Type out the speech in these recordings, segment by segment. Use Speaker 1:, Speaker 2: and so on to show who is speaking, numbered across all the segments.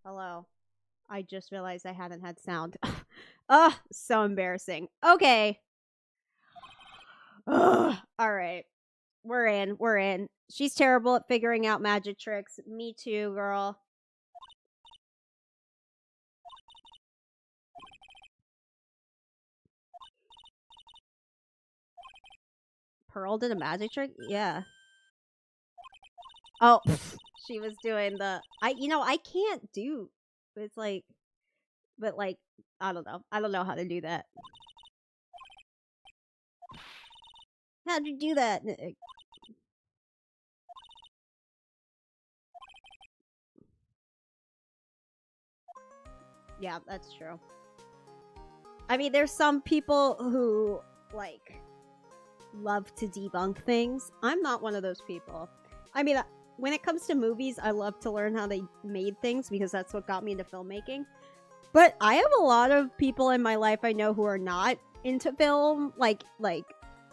Speaker 1: Hello. I just realized I hadn't had sound. Ugh, so embarrassing. Okay. Ugh. All right. We're in. We're in. She's terrible at figuring out magic tricks. Me too, girl. Pearl did a magic trick? Yeah. Oh, she was doing the I can't do. It's like but like I don't know. I don't know how to do that. How'd you do that? Yeah, that's true. I mean, there's some people who like love to debunk things. I'm not one of those people. I mean, when it comes to movies, I love to learn how they made things because that's what got me into filmmaking. But I have a lot of people in my life I know who are not into film, like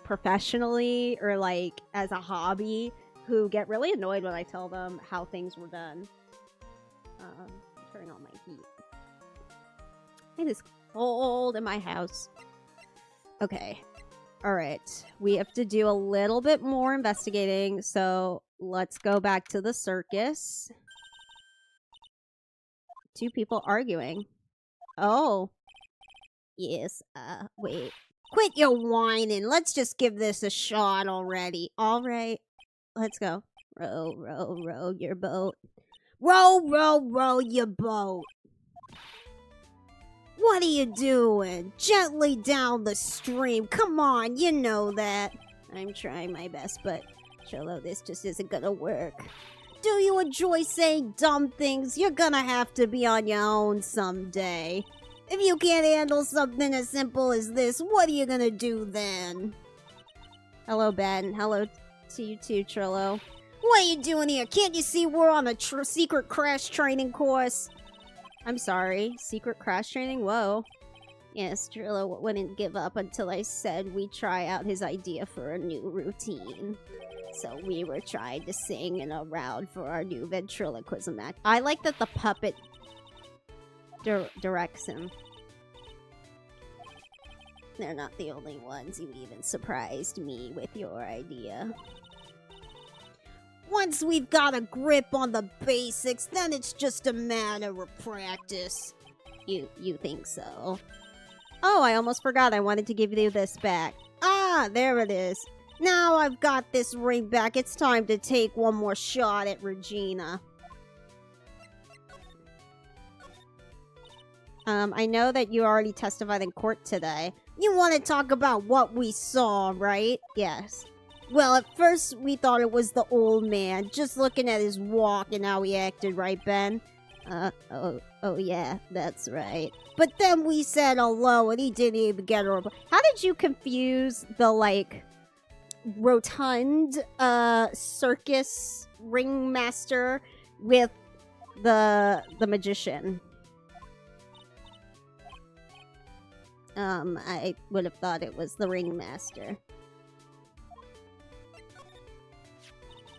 Speaker 1: professionally or like as a hobby, who get really annoyed when I tell them how things were done. Turning on my heat. It is cold in my house. Okay. All right. We have to do a little bit more investigating. So let's go back to the circus. Two people arguing. Oh. Yes. Wait. Quit your whining. Let's just give this a shot already. All right. Let's go. Row, row, row your boat. Row, row, row your boat. What are you doing? Gently down the stream. Come on, you know that. I'm trying my best, but Cholo, this just isn't gonna work. Do you enjoy saying dumb things? You're gonna have to be on your own someday. If you can't handle something as simple as this, what are you gonna do then? Hello, Ben. Hello to you too, Trillo. What are you doing here? Can't you see we're on a secret crash training course? I'm sorry. Secret crash training? Whoa. Yes, Trillo wouldn't give up until I said we try out his idea for a new routine. So we were trying to sing in a round for our new ventriloquism act. I like that the puppet directs him. They're not the only ones. You even surprised me with your idea. Once we've got a grip on the basics, then it's just a matter of practice. You think so? Oh, I almost forgot I wanted to give you this back. Ah, there it is. Now I've got this ring back, it's time to take one more shot at Regina. I know that you already testified in court today. You want to talk about what we saw, right? Yes. Well, at first we thought it was the old man, just looking at his walk and how he acted, right, Ben? Oh yeah, that's right. But then we said hello and he didn't even get her. How did you confuse the, like, rotund, circus ringmaster with the magician? I would have thought it was the ringmaster.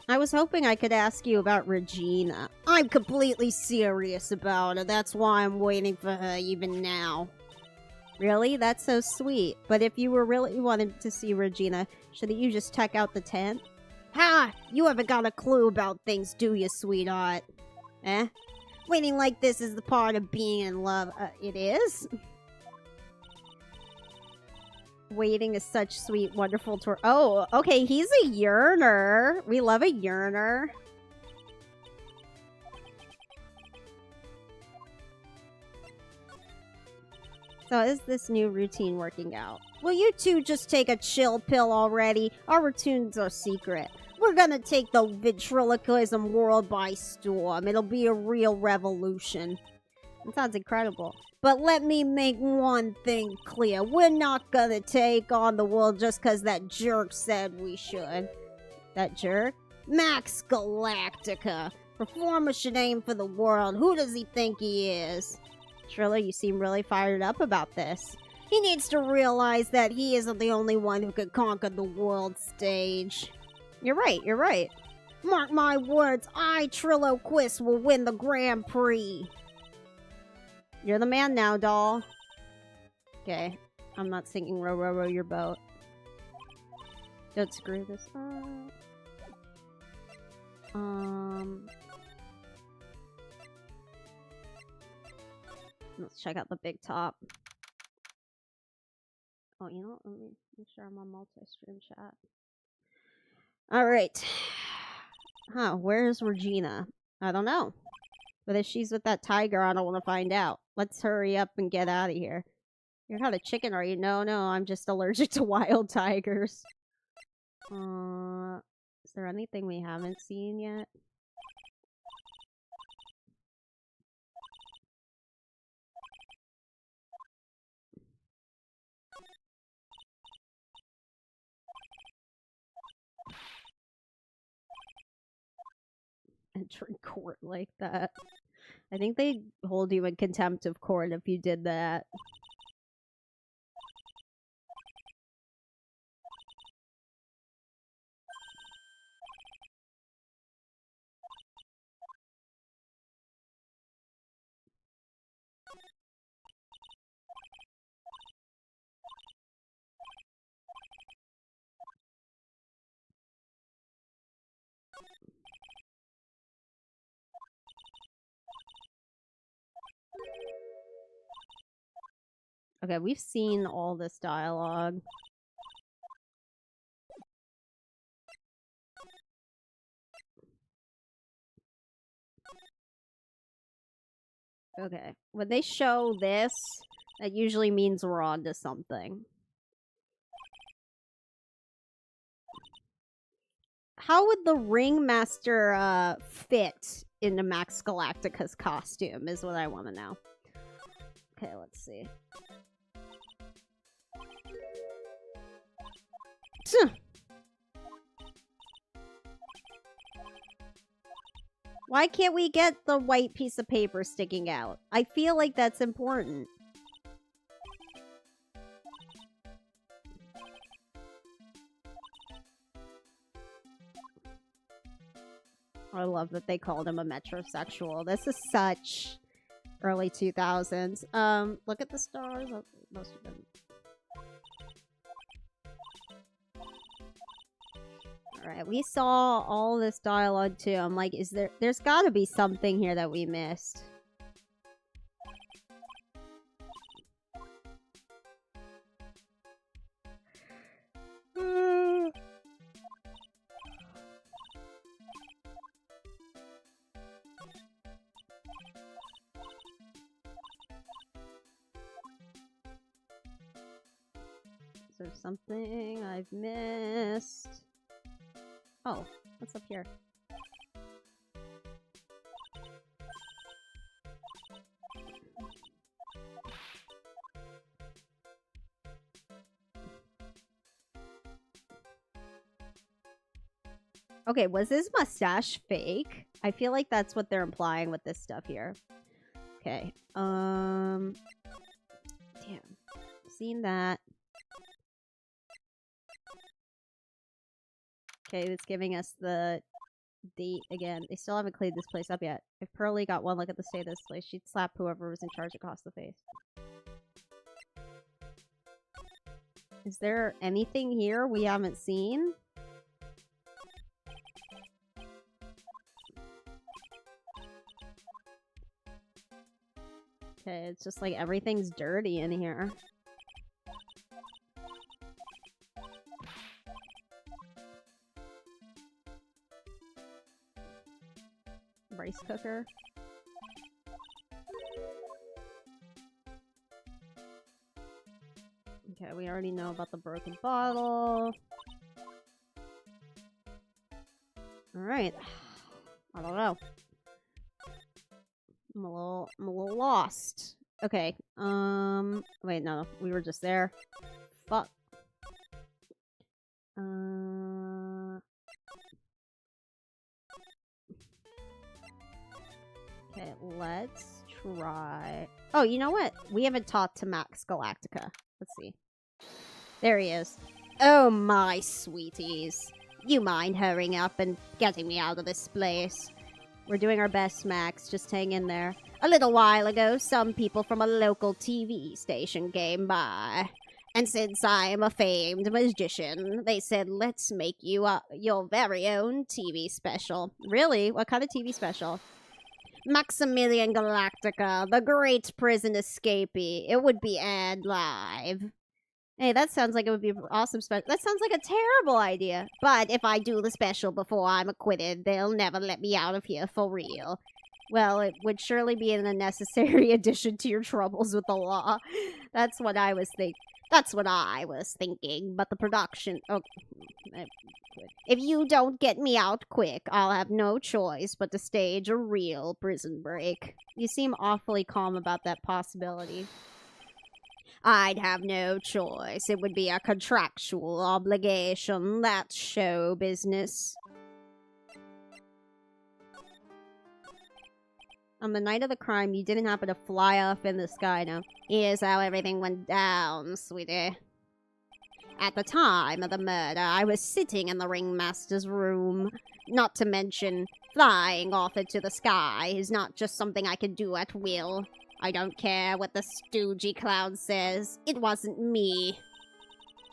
Speaker 1: I was hoping I could ask you about Regina. I'm completely serious about her. That's why I'm waiting for her even now. Really? That's so sweet. But if you were really wanting to see Regina, shouldn't you just check out the tent? Ha! You haven't got a clue about things, do you, sweetheart? Eh? Waiting like this is the part of being in love. It is? Waiting is such sweet, wonderful tour. Oh, okay, he's a yearner. We love a yearner. So is this new routine working out? Will you two just take a chill pill already? Our routines are secret. We're gonna take the ventriloquism world by storm. It'll be a real revolution. That sounds incredible. But let me make one thing clear. We're not gonna take on the world just because that jerk said we should. That jerk? Max Galactica. Performer should aim for the world. Who does he think he is? Trilla, you seem really fired up about this. He needs to realize that he isn't the only one who could conquer the world stage. You're right, you're right. Mark my words, I, Trillo Quist, will win the Grand Prix. You're the man now, doll. Okay. I'm not singing row, row, row your boat. Don't screw this up. Let's check out the big top. Oh, you know what? Let me make sure I'm on multi-stream chat. Alright. Huh, where's Regina? I don't know. But if she's with that tiger, I don't want to find out. Let's hurry up and get out of here. You're not a chicken, are you? No, I'm just allergic to wild tigers. Is there anything we haven't seen yet? Entering court like that. I think they hold you in contempt of court if you did that. Okay, we've seen all this dialogue. Okay, when they show this, that usually means we're on to something. How would the Ringmaster fit into Max Galactica's costume is what I want to know. Okay, let's see. Why can't we get the white piece of paper sticking out? I feel like that's important. I love that they called him a metrosexual. This is such early 2000s. Look at the stars. Oh, most of them. Alright, we saw all this dialogue too. I'm like, there's gotta be something here that we missed. Is there something I've missed? Oh, what's up here? Okay, was his mustache fake? I feel like that's what they're implying with this stuff here. Okay, damn. Seen that. Okay, it's giving us the date again. They still haven't cleaned this place up yet. If Pearly got one look at the state of this place, she'd slap whoever was in charge across the face. Is there anything here we haven't seen? Okay, it's just like everything's dirty in here. Rice cooker. Okay, we already know about the broken bottle. Alright. I don't know. I'm a little lost. Okay. Wait, no. We were just there. Fuck. Okay, let's try... Oh, you know what? We haven't talked to Max Galactica. Let's see. There he is. Oh, my sweeties. You mind hurrying up and getting me out of this place? We're doing our best, Max. Just hang in there. A little while ago, some people from a local TV station came by. And since I am a famed magician, they said, let's make you your very own TV special. Really? What kind of TV special? Maximilian Galactica, the great prison escapee. It would be aired live. Hey, that sounds like it would be an awesome special. That sounds like a terrible idea. But if I do the special before I'm acquitted, they'll never let me out of here for real. Well, it would surely be an unnecessary addition to your troubles with the law. That's what I was thinking. That's what I was thinking. But the production... Oh, if you don't get me out quick, I'll have no choice but to stage a real prison break. You seem awfully calm about that possibility. I'd have no choice. It would be a contractual obligation. That's show business. On the night of the crime, you didn't happen to fly off in the sky, no? Here's how everything went down, sweetie. At the time of the murder, I was sitting in the ringmaster's room. Not to mention, flying off into the sky is not just something I can do at will. I don't care what the stoogey clown says. It wasn't me.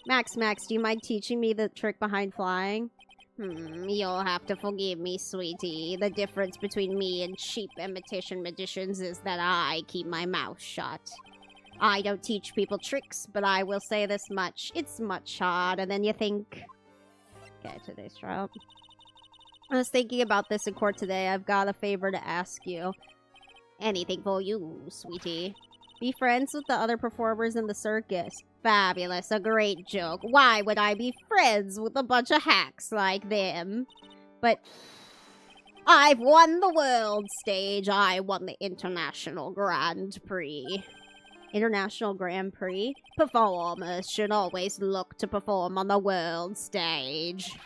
Speaker 1: Max, do you mind teaching me the trick behind flying? You'll have to forgive me, sweetie. The difference between me and cheap imitation magicians is that I keep my mouth shut. I don't teach people tricks, but I will say this much. It's much harder than you think. Okay, today's trial. I was thinking about this in court today. I've got a favor to ask you. Anything for you, sweetie. Be friends with the other performers in the circus. Fabulous, a great joke. Why would I be friends with a bunch of hacks like them? But I've won the world stage. I won the International Grand Prix. International Grand Prix? Performers should always look to perform on the world stage.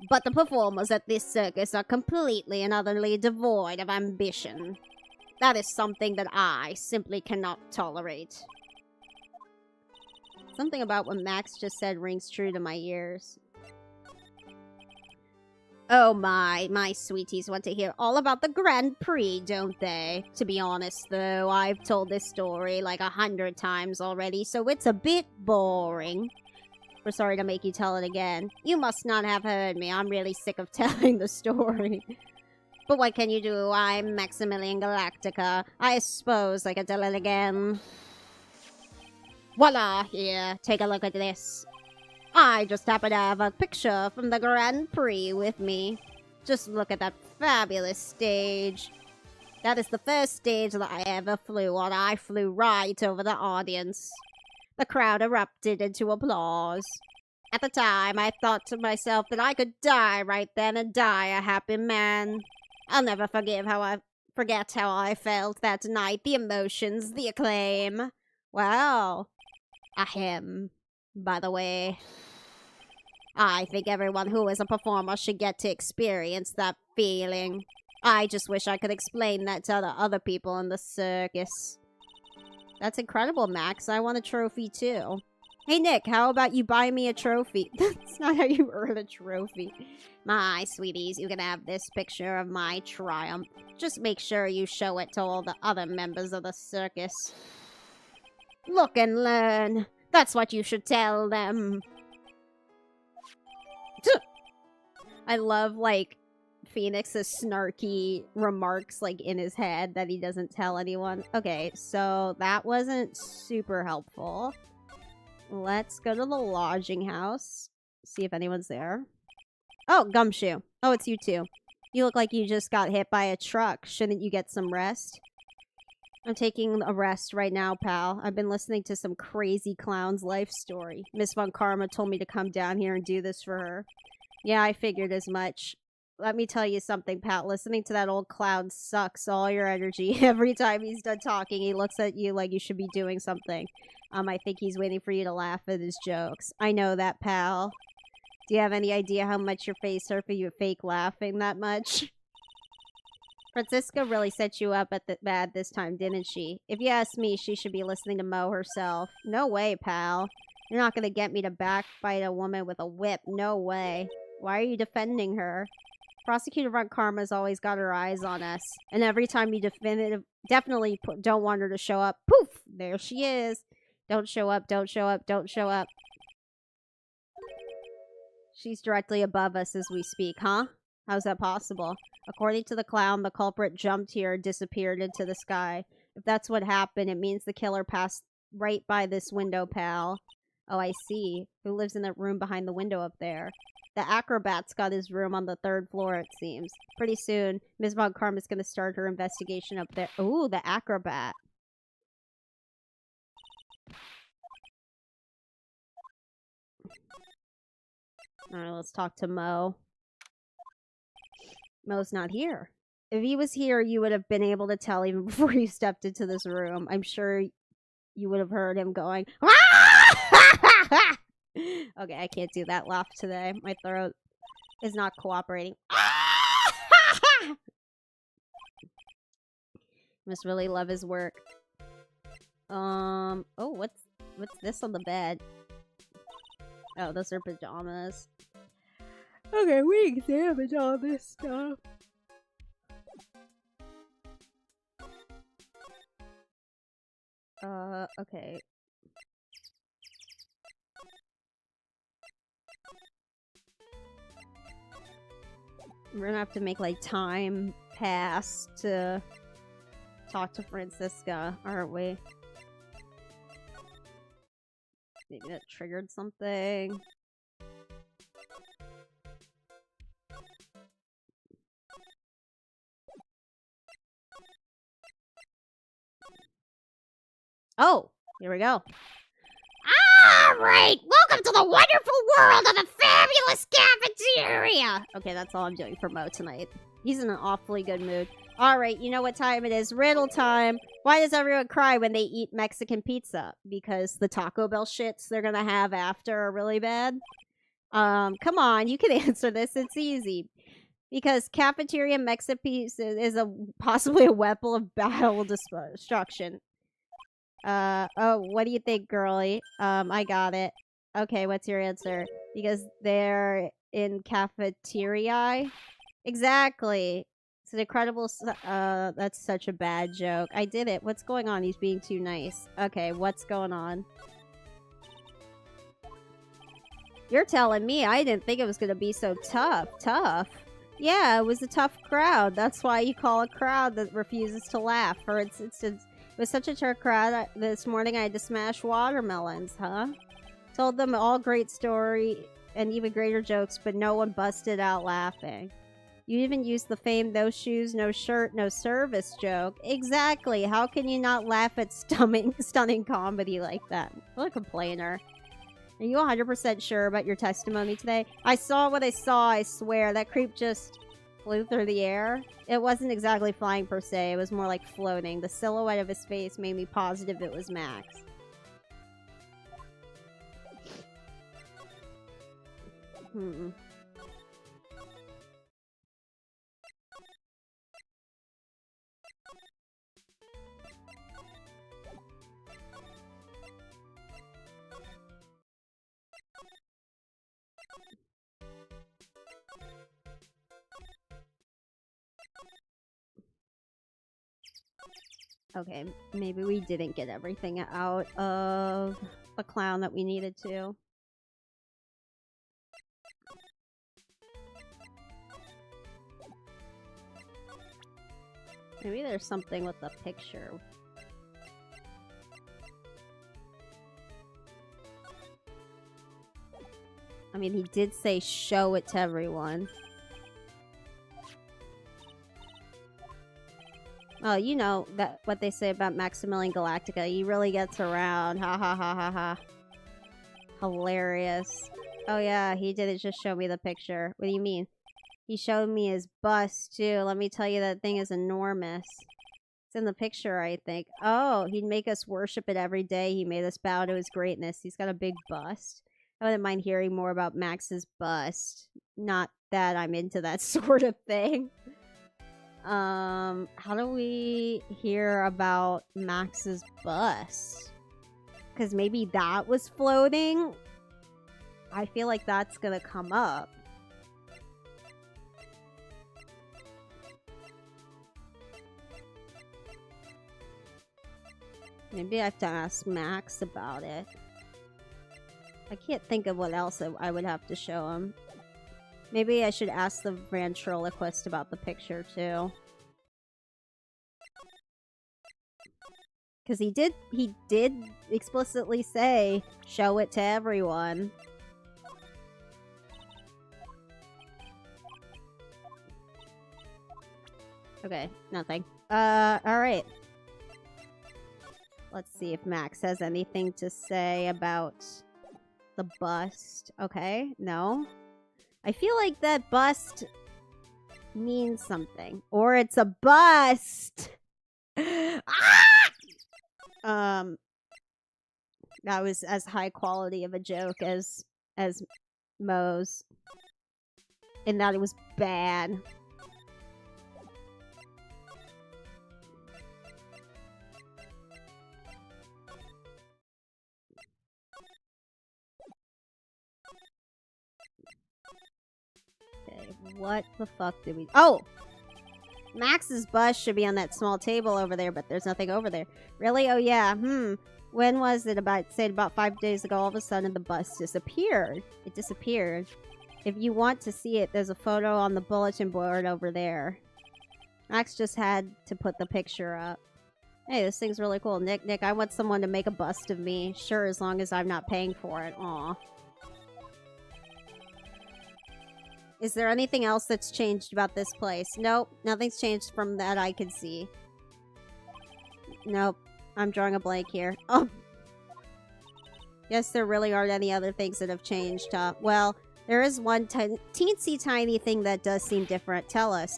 Speaker 1: But the performers at this circus are completely and utterly devoid of ambition. That is something that I simply cannot tolerate. Something about what Max just said rings true to my ears. Oh my sweeties want to hear all about the Grand Prix, don't they? To be honest, though, I've told this story like 100 times already, so it's a bit boring. We're sorry to make you tell it again. You must not have heard me. I'm really sick of telling the story. But what can you do? I'm Maximilian Galactica. I suppose I could tell it again. Voila! Here, take a look at this. I just happen to have a picture from the Grand Prix with me. Just look at that fabulous stage. That is the first stage that I ever flew on. I flew right over the audience. The crowd erupted into applause. At the time, I thought to myself that I could die right then and die a happy man. I'll never forget how I felt that night. The emotions, the acclaim. Wow. Ahem. By the way, I think everyone who is a performer should get to experience that feeling. I just wish I could explain that to the other people in the circus. That's incredible, Max. I want a trophy, too. Hey, Nick, how about you buy me a trophy? That's not how you earn a trophy. My sweeties, you can have this picture of my triumph. Just make sure you show it to all the other members of the circus. Look and learn. That's what you should tell them. I love, like, Phoenix's snarky remarks, like, in his head that he doesn't tell anyone. Okay, so that wasn't super helpful. Let's go to the lodging house. See if anyone's there. Oh, Gumshoe. Oh, it's you two. You look like you just got hit by a truck. Shouldn't you get some rest? I'm taking a rest right now, pal. I've been listening to some crazy clown's life story. Miss Von Karma told me to come down here and do this for her. Yeah, I figured as much. Let me tell you something, Pat. Listening to that old clown sucks all your energy. Every time he's done talking, he looks at you like you should be doing something. I think he's waiting for you to laugh at his jokes. I know that, pal. Do you have any idea how much your face hurt for you fake laughing that much? Francisca really set you up at the bad this time, didn't she? If you ask me, she should be listening to Mo herself. No way, pal. You're not gonna get me to backbite a woman with a whip. No way. Why are you defending her? Prosecutor Von Karma's always got her eyes on us. And every time you definitely don't want her to show up, poof! There she is. Don't show up, don't show up, don't show up. She's directly above us as we speak, huh? How's that possible? According to the clown, the culprit jumped here and disappeared into the sky. If that's what happened, it means the killer passed right by this window, pal. Oh, I see. Who lives in that room behind the window up there? The acrobat's got his room on the 3rd floor, it seems. Pretty soon, Ms. Von Karma's gonna start her investigation up there. Ooh, the acrobat. Alright, let's talk to Mo. Mo's not here. If he was here, you would have been able to tell even before you stepped into this room. I'm sure you would have heard him going, okay, I can't do that laugh today. My throat is not cooperating. Must really love his work. Oh, what's this on the bed? Oh, those are pajamas. Okay, we can examine all this stuff. Okay. We're gonna have to make, like, time pass to talk to Franziska, aren't we? Maybe that triggered something. Oh, here we go. Alright, welcome to the wonderful world of the fabulous cafeteria! Okay, that's all I'm doing for Mo tonight. He's in an awfully good mood. Alright, you know what time it is. Riddle time. Why does everyone cry when they eat Mexican pizza? Because the Taco Bell shits they're gonna have after are really bad? Come on, you can answer this. It's easy. Because cafeteria Mexican pizza is possibly a weapon of battle destruction. Oh, what do you think, girly? I got it. Okay, what's your answer? Because they're in cafeteria? Exactly. It's an incredible, that's such a bad joke. I did it. What's going on? He's being too nice. Okay, what's going on? You're telling me I didn't think it was gonna be so tough. Tough? Yeah, it was a tough crowd. That's why you call a crowd that refuses to laugh. For instance, it was such a tough crowd, this morning I had to smash watermelons, huh? Told them all great story and even greater jokes, but no one busted out laughing. You even used the famed no shoes, no shirt, no service joke. Exactly. How can you not laugh at stunning comedy like that? What a complainer. Are you 100% sure about your testimony today? I saw what I saw, I swear. That creep just flew through the air. It wasn't exactly flying per se, it was more like floating. The silhouette of his face made me positive it was Max. Okay, maybe we didn't get everything out of the clown that we needed to. Maybe there's something with the picture. I mean, he did say show it to everyone. Oh, you know that what they say about Maximilian Galactica. He really gets around. Ha ha ha ha ha. Hilarious. Oh yeah, he didn't just show me the picture. What do you mean? He showed me his bust too. Let me tell you, that thing is enormous. It's in the picture, I think. Oh, he'd make us worship it every day. He made us bow to his greatness. He's got a big bust. I wouldn't mind hearing more about Max's bust. Not that I'm into that sort of thing. How do we hear about Max's bust? Because maybe that was floating? I feel like that's gonna come up. Maybe I have to ask Max about it. I can't think of what else I would have to show him. Maybe I should ask the ventriloquist about the picture too. Because he did explicitly say, show it to everyone. Okay, nothing. Alright. Let's see if Max has anything to say about the bust. Okay, no. I feel like that bust means something. Or it's a bust! Ah! That was as high quality of a joke as Moe's. And that it was bad. Okay, what the fuck did we... Oh! Max's bus should be on that small table over there, but there's nothing over there. Really? Oh yeah, When was it? About 5 days ago, all of a sudden the bus disappeared. It disappeared. If you want to see it, there's a photo on the bulletin board over there. Max just had to put the picture up. Hey, this thing's really cool. Nick, I want someone to make a bust of me. Sure, as long as I'm not paying for it. Aw. Is there anything else that's changed about this place? Nope, nothing's changed from that I can see. Nope, I'm drawing a blank here. Oh! Yes, there really aren't any other things that have changed, well, there is one teensy tiny thing that does seem different. Tell us.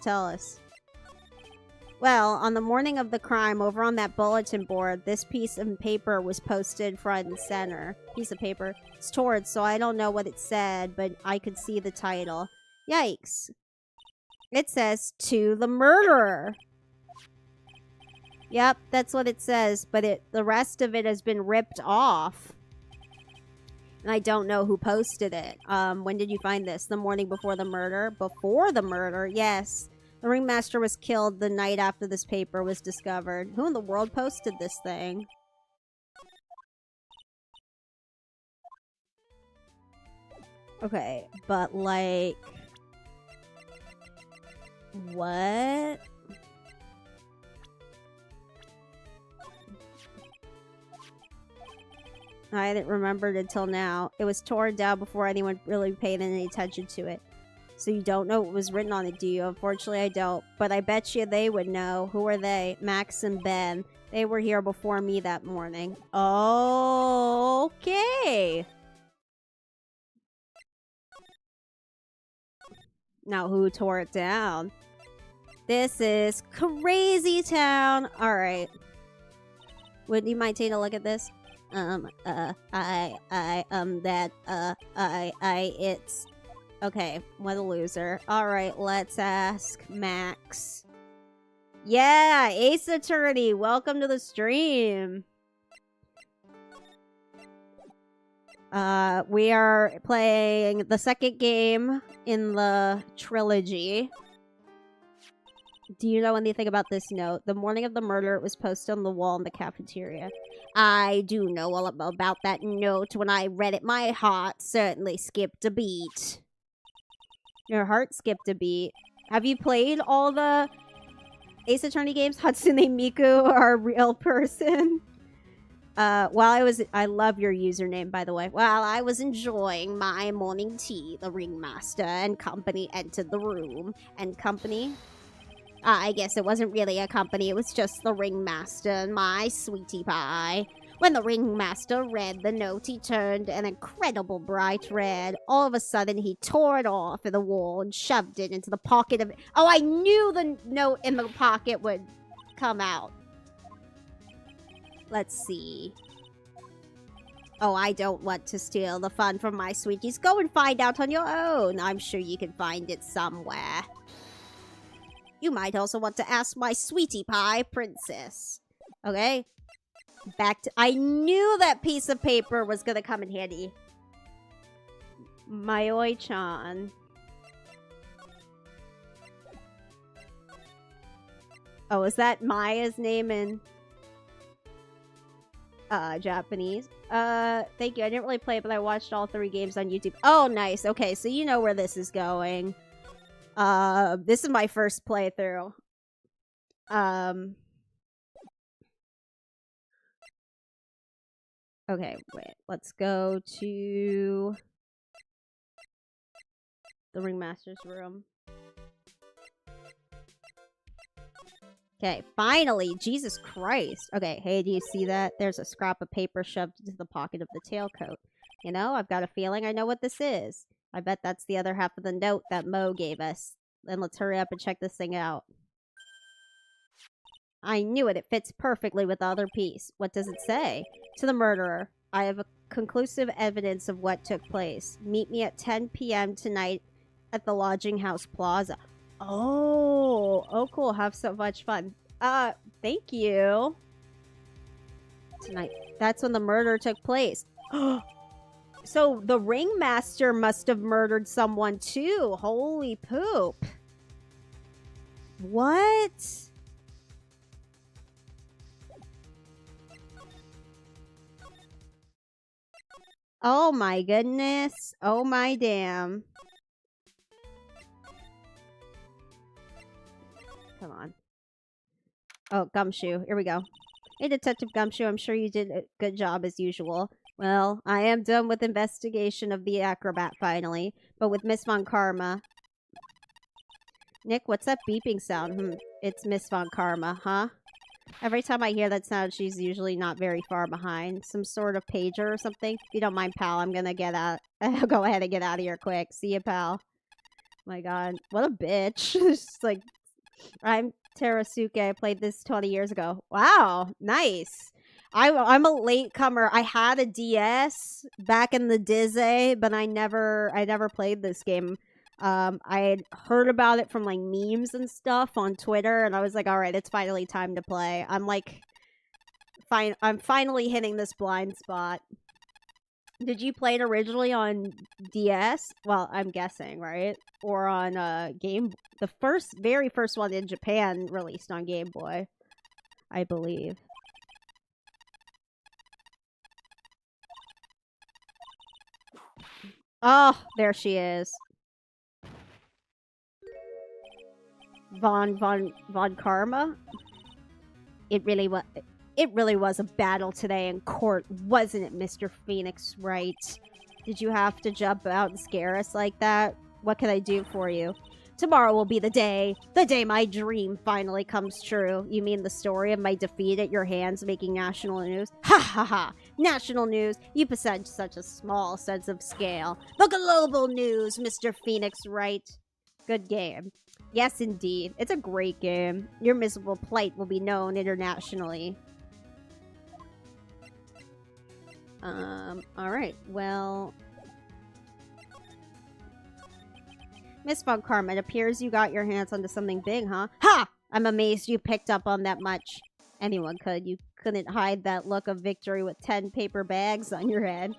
Speaker 1: Well, on the morning of the crime, over on that bulletin board, this piece of paper was posted front and center. Piece of paper. It's torn, so I don't know what it said, but I could see the title. Yikes. It says, "To the murderer." Yep, that's what it says, but the rest of it has been ripped off. And I don't know who posted it. When did you find this? The morning before the murder? Before the murder, yes. The ringmaster was killed the night after this paper was discovered. Who in the world posted this thing? Okay, but like... What? I didn't remember it until now. It was torn down before anyone really paid any attention to it. So you don't know what was written on it, do you? Unfortunately, I don't. But I bet you they would know. Who are they? Max and Ben. They were here before me that morning. Okay. Now, who tore it down? This is Crazy Town. Alright. Would you mind taking a look at this? It's... Okay, what a loser. Alright, let's ask Max. Yeah, Ace Attorney, welcome to the stream. We are playing the second game in the trilogy. Do you know anything about this note? The morning of the murder, it was posted on the wall in the cafeteria. I do know all about that note. When I read it, my heart certainly skipped a beat. Your heart skipped a beat. Have you played all the Ace Attorney games? Hatsune Miku are a real person. I love your username, by the way. While I was enjoying my morning tea, the ringmaster and company entered the room. And company? I guess it wasn't really a company, it was just the ringmaster and my sweetie pie. When the ringmaster read the note, he turned an incredible bright red. All of a sudden, he tore it off of the wall and shoved it into the pocket of... Oh, I knew the note in the pocket would come out. Let's see. Oh, I don't want to steal the fun from my sweeties. Go and find out on your own. I'm sure you can find it somewhere. You might also want to ask my sweetie pie princess. Okay? Back to... I knew that piece of paper was gonna come in handy. Mayoi-chan. Oh, is that Maya's name in... Japanese. Thank you. I didn't really play it, but I watched all 3 games on YouTube. Oh, nice. Okay, so you know where this is going. This is my first playthrough. Okay, wait. Let's go to the Ringmaster's room. Okay, finally! Jesus Christ! Okay, hey, do you see that? There's a scrap of paper shoved into the pocket of the tailcoat. You know, I've got a feeling I know what this is. I bet that's the other half of the note that Mo gave us. Then let's hurry up and check this thing out. I knew it. It fits perfectly with the other piece. What does it say? To the murderer, I have a conclusive evidence of what took place. Meet me at 10 p.m. tonight at the Lodging House Plaza. Oh, cool. Have so much fun. Thank you. Tonight. That's when the murder took place. So the Ringmaster must have murdered someone too. Holy poop. What? Oh my goodness. Oh my damn. Come on. Oh, Gumshoe. Here we go. Hey, Detective Gumshoe, I'm sure you did a good job as usual. Well, I am done with investigation of the acrobat finally, but with Miss Von Karma. Nick, what's that beeping sound? It's Miss Von Karma, huh? Every time I hear that sound, she's usually not very far behind. Some sort of pager or something. If you don't mind, pal, I'm gonna get out. I'll go ahead and get out of here quick. See ya, pal. My god. What a bitch. Just like, I'm Terasuke. I played this 20 years ago. Wow. Nice. I'm a latecomer. I had a DS back in the Dizzy, but I never played this game. I had heard about it from like memes and stuff on Twitter, and I was like, all right, it's finally time to play. I'm like, I'm finally hitting this blind spot. Did you play it originally on DS? Well, I'm guessing, right? Or on Game... The very first one in Japan released on Game Boy, I believe. Oh, there she is. Von Karma? It really was a battle today in court, wasn't it, Mr. Phoenix Wright? Did you have to jump out and scare us like that? What can I do for you? Tomorrow will be the day my dream finally comes true. You mean the story of my defeat at your hands making national news? Ha ha ha! National news? You possess such a small sense of scale. The global news, Mr. Phoenix Wright. Good game. Yes, indeed. It's a great game. Your miserable plight will be known internationally. Alright, well... Miss Von Karma, it appears you got your hands onto something big, huh? Ha! I'm amazed you picked up on that much. Anyone could. You couldn't hide that look of victory with 10 paper bags on your head.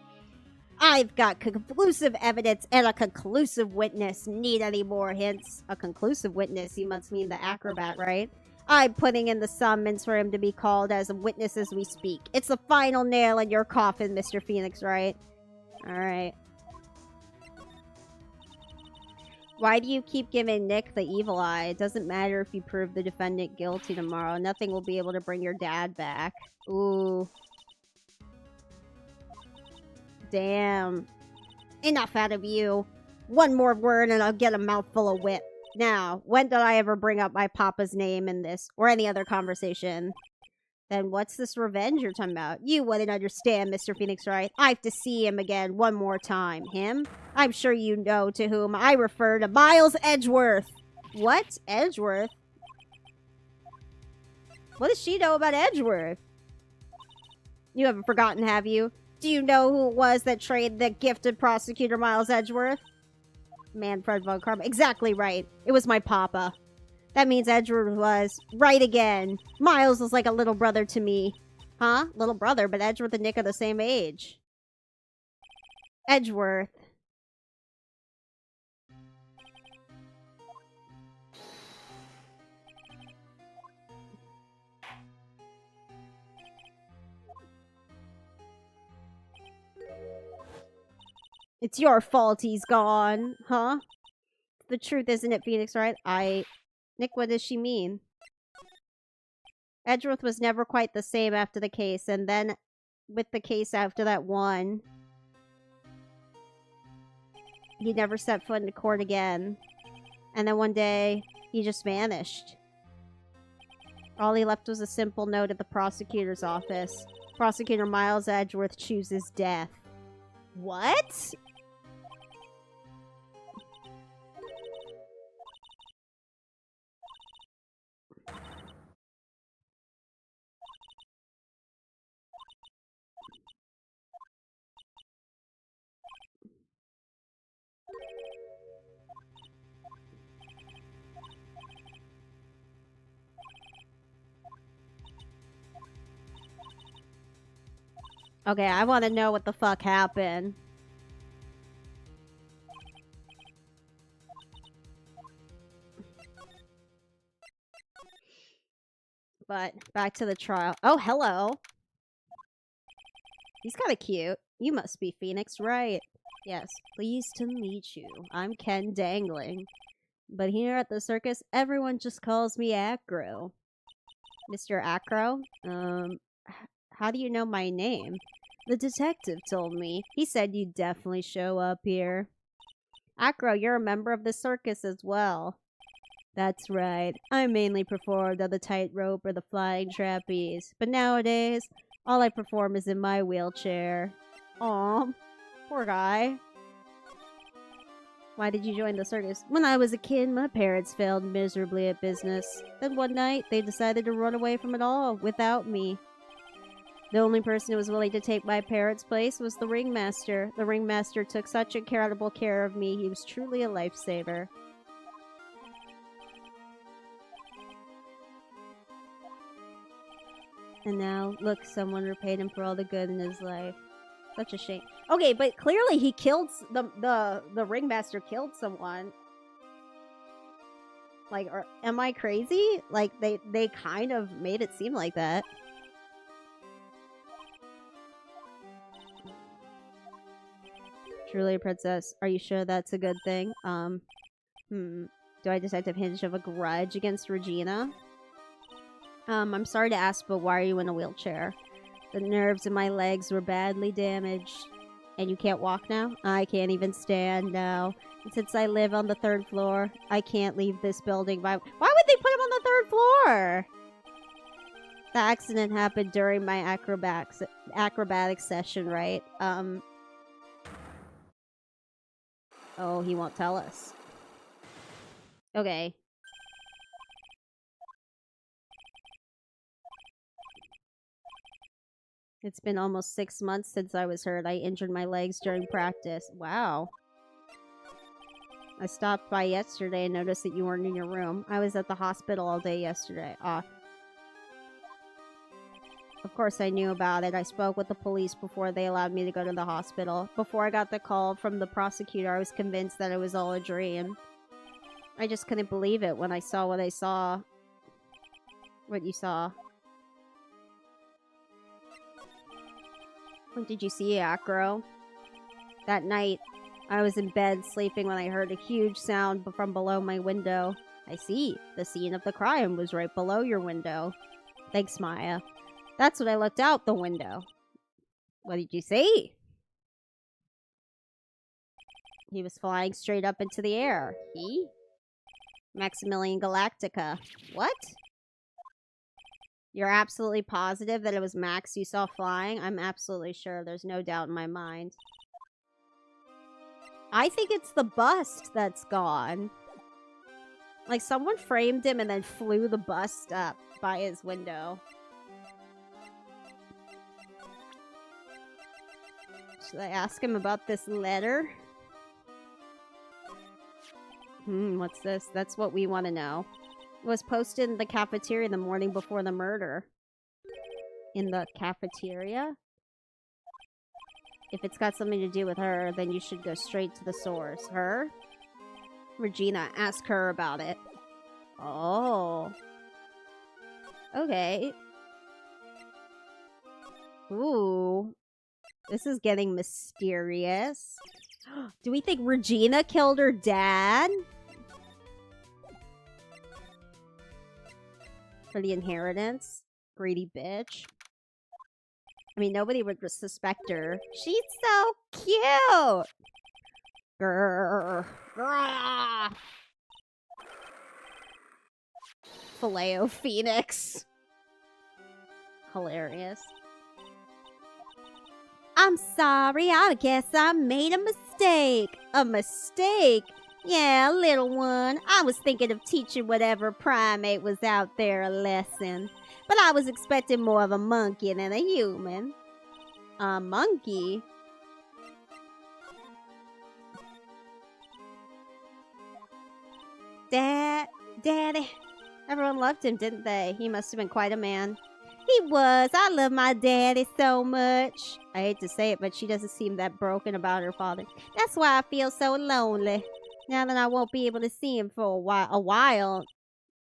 Speaker 1: I've got conclusive evidence and a conclusive witness. Need any more hints? A conclusive witness? You must mean the acrobat, right? I'm putting in the summons for him to be called as a witness as we speak. It's the final nail in your coffin, Mr. Phoenix, right? Alright. Why do you keep giving Nick the evil eye? It doesn't matter if you prove the defendant guilty tomorrow. Nothing will be able to bring your dad back. Ooh. Damn. Enough out of you. One more word and I'll get a mouthful of whip. Now, when did I ever bring up my papa's name in this or any other conversation? Then what's this revenge you're talking about? You wouldn't understand, Mr. Phoenix Wright. I have to see him again one more time. Him? I'm sure you know to whom I refer to Miles Edgeworth. What? Edgeworth? What does she know about Edgeworth? You haven't forgotten, have you? Do you know who it was that trained the gifted prosecutor Miles Edgeworth? Manfred Von Karma. Exactly right. It was my papa. That means Edgeworth was right again. Miles was like a little brother to me. Huh? Little brother, but Edgeworth and Nick are the same age. Edgeworth. It's your fault he's gone, huh? The truth, isn't it, Phoenix, right? Nick, what does she mean? Edgeworth was never quite the same after the case, and then with the case after that one, he never set foot in court again. And then one day, he just vanished. All he left was a simple note at the prosecutor's office. Prosecutor Miles Edgeworth chooses death. What? Okay, I want to know what the fuck happened. But back to the trial. Oh, hello. He's kind of cute. You must be Phoenix, right? Yes, pleased to meet you. I'm Ken Dangling. But here at the circus, everyone just calls me Acro. Mr. Acro? How do you know my name? The detective told me. He said you'd definitely show up here. Acro, you're a member of the circus as well. That's right. I mainly performed on the tightrope or the flying trapeze. But nowadays, all I perform is in my wheelchair. Aw, poor guy. Why did you join the circus? When I was a kid, my parents failed miserably at business. Then one night, they decided to run away from it all without me. The only person who was willing to take my parents' place was the ringmaster. The ringmaster took such incredible care of me. He was truly a lifesaver. And now, look, someone repaid him for all the good in his life. Such a shame. Okay, but clearly he killed the ringmaster killed someone. Like, am I crazy? Like, they kind of made it seem like that. Truly a princess. Are you sure that's a good thing? Do I Detective Hinge have a grudge against Regina? I'm sorry to ask, but why are you in a wheelchair? The nerves in my legs were badly damaged. And you can't walk now? I can't even stand now. And since I live on the 3rd floor, I can't leave this building. Why would they put him on the 3rd floor? The accident happened during my acrobatic session, right? Oh, he won't tell us. Okay. It's been almost 6 months since I was hurt. I injured my legs during practice. Wow. I stopped by yesterday and noticed that you weren't in your room. I was at the hospital all day yesterday. Of course I knew about it. I spoke with the police before they allowed me to go to the hospital. Before I got the call from the prosecutor, I was convinced that it was all a dream. I just couldn't believe it when I saw what I saw. What you saw. What did you see, Acro? That night, I was in bed sleeping when I heard a huge sound from below my window. I see. The scene of the crime was right below your window. Thanks, Maya. That's when I looked out the window. What did you see? He was flying straight up into the air. He? Maximilian Galactica. What? You're absolutely positive that it was Max you saw flying? I'm absolutely sure. There's no doubt in my mind. I think it's the bust that's gone. Like, someone framed him and then flew the bust up by his window. Should I ask him about this letter? What's this? That's what we want to know. It was posted in the cafeteria the morning before the murder. In the cafeteria? If it's got something to do with her, then you should go straight to the source. Her? Regina, ask her about it. Oh. Okay. Ooh. This is getting mysterious. Do we think Regina killed her dad? For the inheritance? Greedy bitch. I mean, nobody would suspect her. She's so cute! Grrr. Grrr. Filet-O Phoenix. Hilarious. I'm sorry, I guess I made a mistake. A mistake? Yeah, a little one. I was thinking of teaching whatever primate was out there a lesson. But I was expecting more of a monkey than a human. A monkey? Daddy. Everyone loved him, didn't they? He must have been quite a man. He was. I love my daddy so much. I hate to say it, but she doesn't seem that broken about her father. That's why I feel so lonely. Now that I won't be able to see him for a while.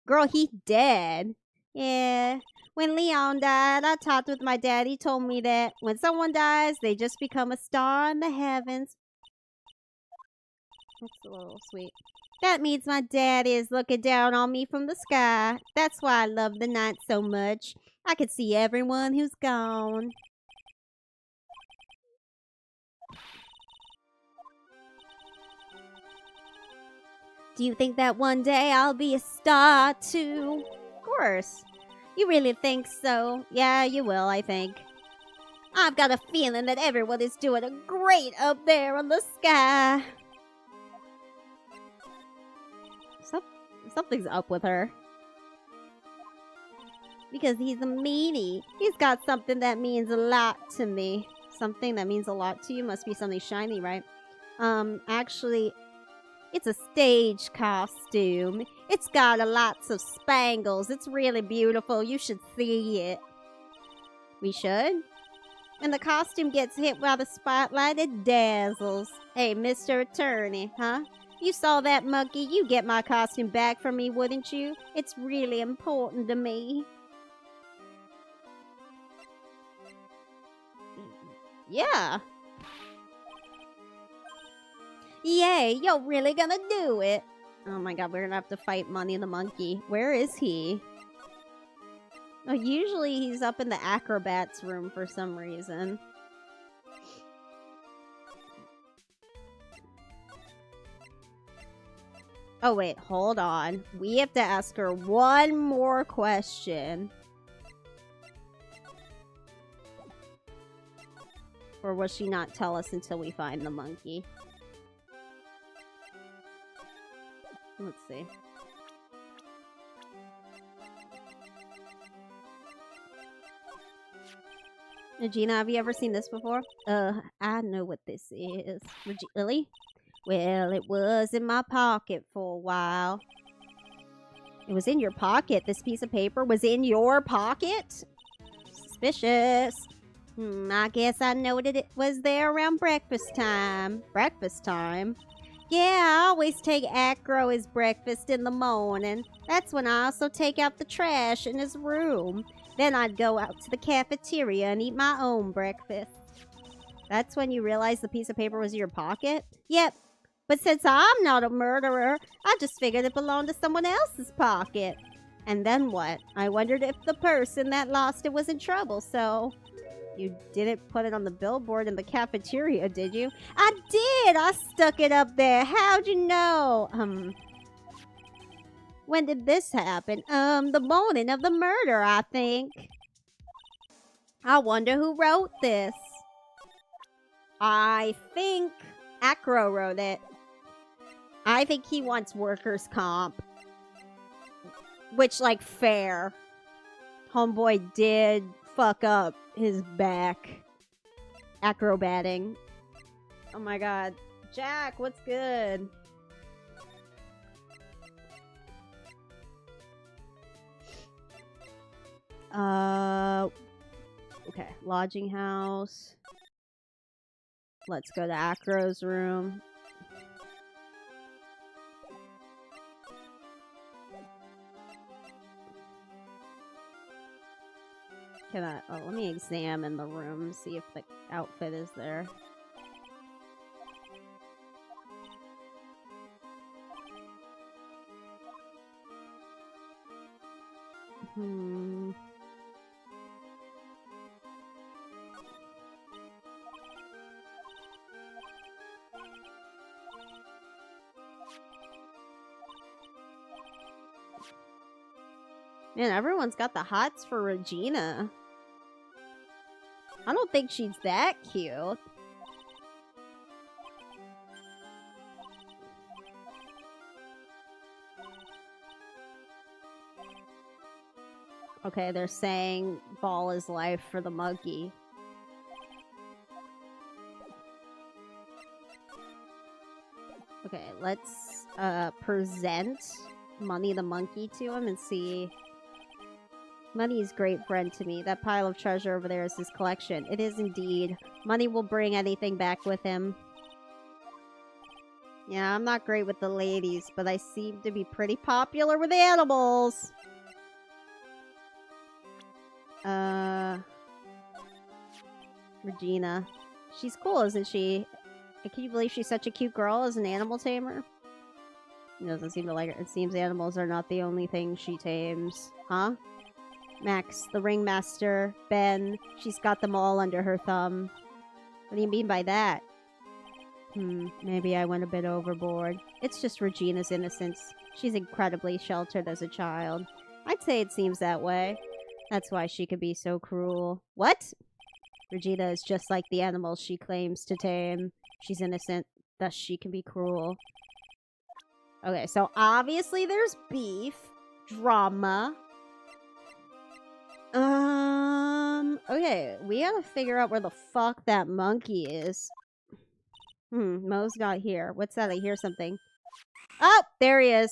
Speaker 1: Girl, he's dead. Yeah. When Leon died, I talked with my dad. He told me that when someone dies, they just become a star in the heavens. That's a little sweet. That means my dad is looking down on me from the sky. That's why I love the night so much. I could see everyone who's gone. Do you think that one day I'll be a star too? Of course. You really think so? Yeah, you will, I think. I've got a feeling that everyone is doing great up there in the sky. Something's up with her. Because he's a meanie. He's got something that means a lot to me. Something that means a lot to you must be something shiny, right? Actually, it's a stage costume. It's got lots of spangles. It's really beautiful. You should see it. We should? When the costume gets hit by the spotlight, it dazzles. Hey, Mr. Attorney, huh? You saw that monkey, you get my costume back for me, wouldn't you? It's really important to me. Yeah. Yay, you're really gonna do it. Oh my god, we're gonna have to fight Money the Monkey. Where is he? Oh, usually he's up in the acrobats room for some reason. Oh wait, hold on. We have to ask her one more question. Or will she not tell us until we find the monkey? Let's see. Regina, have you ever seen this before? I know what this is. Really? Well, it was in my pocket for a while. It was in your pocket? This piece of paper was in your pocket? Suspicious. I guess I know that it was there around breakfast time. Breakfast time? Yeah, I always take Acro as breakfast in the morning. That's when I also take out the trash in his room. Then I'd go out to the cafeteria and eat my own breakfast. That's when you realized the piece of paper was in your pocket? Yep. But since I'm not a murderer, I just figured it belonged to someone else's pocket. And then what? I wondered if the person that lost it was in trouble, so... You didn't put it on the billboard in the cafeteria, did you? I did! I stuck it up there. How'd you know? When did this happen? The morning of the murder, I think. I wonder who wrote this. I think Acro wrote it. I think he wants workers' comp. Which, like, fair. Homeboy did fuck up his back. Acrobating. Oh my god. Jack, what's good? Okay. Lodging house. Let's go to Acro's room. Let me examine the room, see if the outfit is there. Hmm. Man, everyone's got the hots for Regina. I don't think she's that cute. Okay, they're saying ball is life for the monkey. Okay, let's present Money the monkey to him and see. Money is great friend to me. That pile of treasure over there is his collection. It is indeed. Money will bring anything back with him. Yeah, I'm not great with the ladies, but I seem to be pretty popular with animals. Regina. She's cool, isn't she? Can you believe she's such a cute girl as an animal tamer? It doesn't seem to like her. It seems animals are not the only thing she tames. Huh? Max, the ringmaster, Ben, she's got them all under her thumb. What do you mean by that? Maybe I went a bit overboard. It's just Regina's innocence. She's incredibly sheltered as a child. I'd say it seems that way. That's why she could be so cruel. What? Regina is just like the animals she claims to tame. She's innocent, thus she can be cruel. Okay, so obviously there's beef, drama. Okay, we gotta figure out where the fuck that monkey is. Mo's not here. What's that? I hear something. Oh, there he is.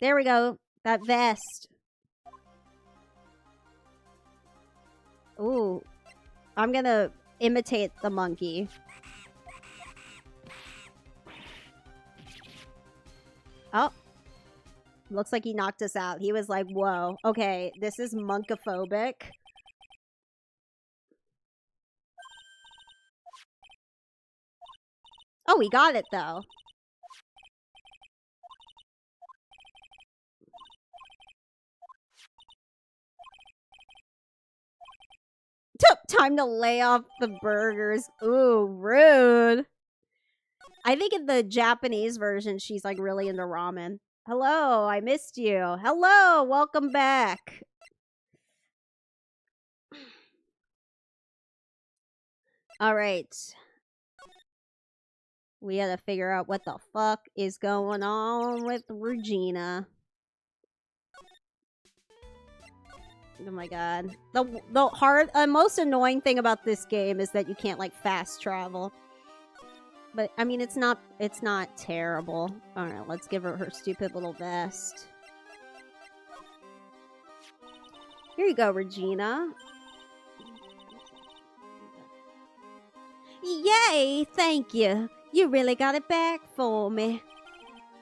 Speaker 1: There we go. That vest. Ooh. I'm gonna imitate the monkey. Oh. Looks like he knocked us out. He was like, whoa. Okay, this is monkophobic. Oh, we got it, though. Time to lay off the burgers. Ooh, rude. I think in the Japanese version, she's like really into ramen. Hello, I missed you. Hello, welcome back. All right. We gotta figure out what the fuck is going on with Regina. Oh my god. The most annoying thing about this game is that you can't like fast travel. But I mean, it's not terrible. All right, let's give her stupid little vest. Here you go, Regina. Yay, thank you. You really got it back for me.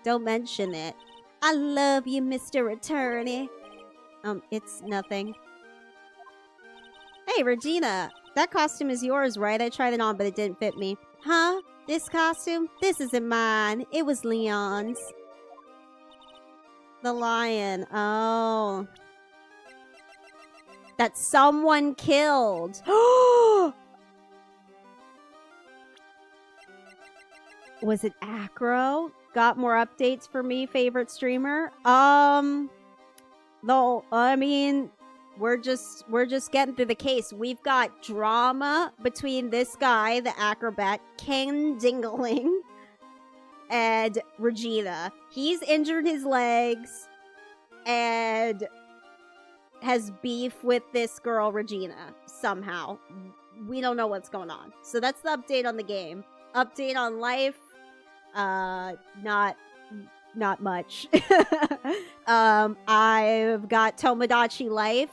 Speaker 1: Don't mention it. I love you, Mr. Attorney. It's nothing. Hey, Regina. That costume is yours, right? I tried it on, but it didn't fit me. Huh? This costume? This isn't mine. It was Leon's. The lion. Oh. That someone killed. Was it Acro? Got more updates for me, favorite streamer? No, I mean, we're just getting through the case. We've got drama between this guy, the acrobat, Ken Dingling, and Regina. He's injured his legs and has beef with this girl, Regina, somehow. We don't know what's going on. So that's the update on the game. Update on life. Not much. I've got Tomodachi Life,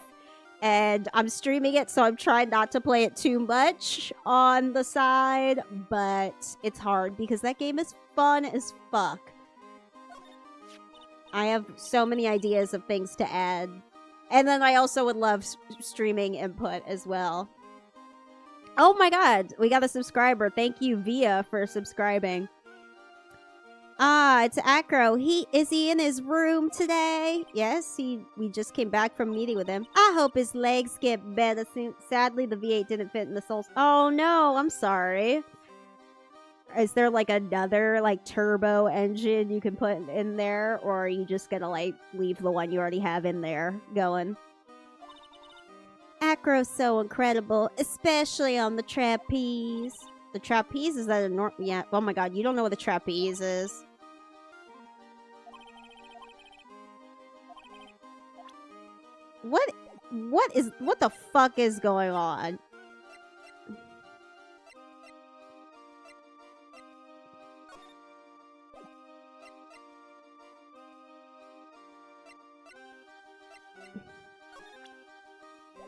Speaker 1: and I'm streaming it, so I'm trying not to play it too much on the side, but it's hard because that game is fun as fuck. I have so many ideas of things to add. And then I also would love streaming input as well. Oh my god, we got a subscriber. Thank you, Via, for subscribing. Ah, it's Acro. Is he in his room today? Yes, we just came back from meeting with him. I hope his legs get better soon. Sadly, the V8 didn't fit in the Souls. Oh no, I'm sorry. Is there like another like turbo engine you can put in there, or are you just gonna like leave the one you already have in there going? Acro's so incredible, especially on the trapeze. The trapeze, is that a yeah, oh my god, you don't know what the trapeze is. What the fuck is going on?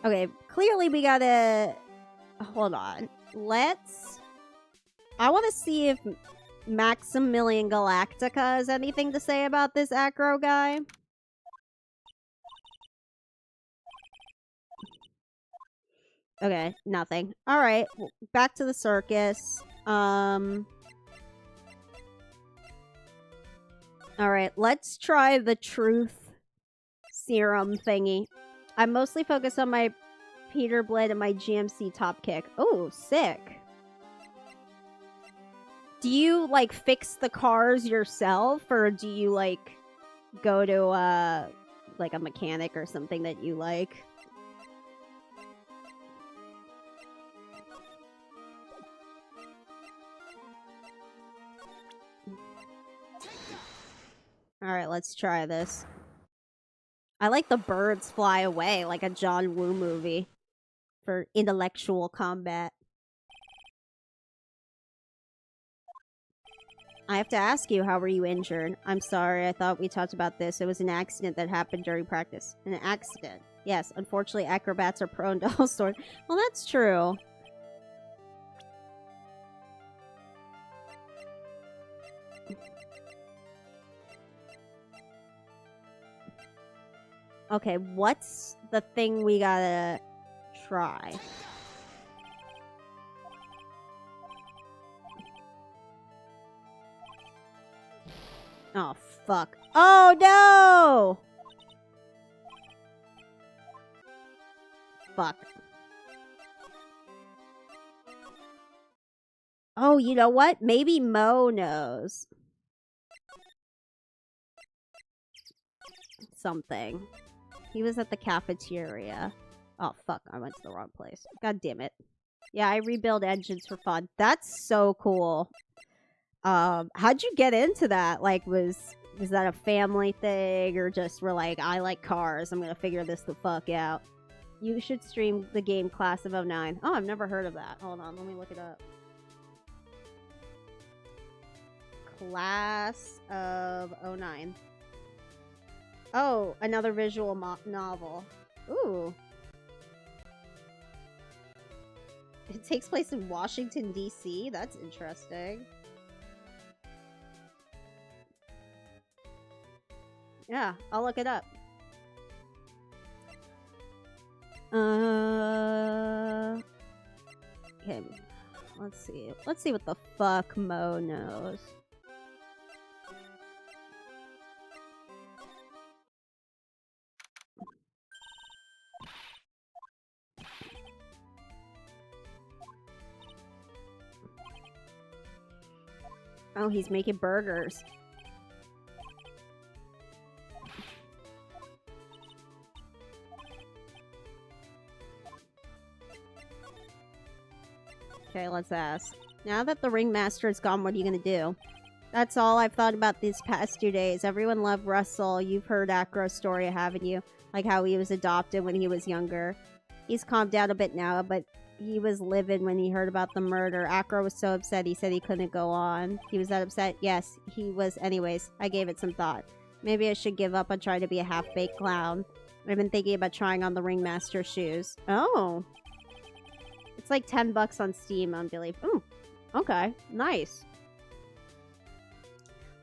Speaker 1: Okay, clearly we gotta... Hold on. I want to see if Maximilian Galactica has anything to say about this Acro guy. Okay, nothing. Alright, back to the circus. Alright, let's try the truth serum thingy. I'm mostly focused on my Peter Blade and my GMC top kick. Oh, sick. Do you, like, fix the cars yourself, or do you, like, go to, like, a mechanic or something that you like? Alright, let's try this. I like the birds fly away, like a John Woo movie for intellectual combat. I have to ask you, how were you injured? I'm sorry, I thought we talked about this. It was an accident that happened during practice. An accident? Yes, unfortunately acrobats are prone to all sorts. Well, that's true. Okay, what's the thing we gotta try? Oh, fuck. Oh, no! Fuck. Oh, you know what? Maybe Mo knows. Something. He was at the cafeteria. Oh, fuck. I went to the wrong place. God damn it. Yeah, I rebuild engines for fun. That's so cool. How'd you get into that? Like, was that a family thing, or just were like, I like cars, I'm gonna figure this the fuck out? You should stream the game Class of 09. Oh, I've never heard of that. Hold on, let me look it up. Class of 09. Oh, another visual novel. Ooh. It takes place in Washington, D.C.? That's interesting. Yeah, I'll look it up. Okay. Let's see. Let's see what the fuck Mo knows. Oh, he's making burgers. Okay, let's ask. Now that the ringmaster is gone, what are you gonna do? That's all I've thought about these past 2 days. Everyone loved Russell. You've heard Acro's story, haven't you? Like how he was adopted when he was younger. He's calmed down a bit now, but he was livid when he heard about the murder. Acro was so upset he said he couldn't go on. He was that upset? Yes, he was. Anyways, I gave it some thought. Maybe I should give up on trying to be a half-baked clown. I've been thinking about trying on the ringmaster's shoes. Oh. It's like $10 on Steam, I believe. Ooh. Okay. Nice.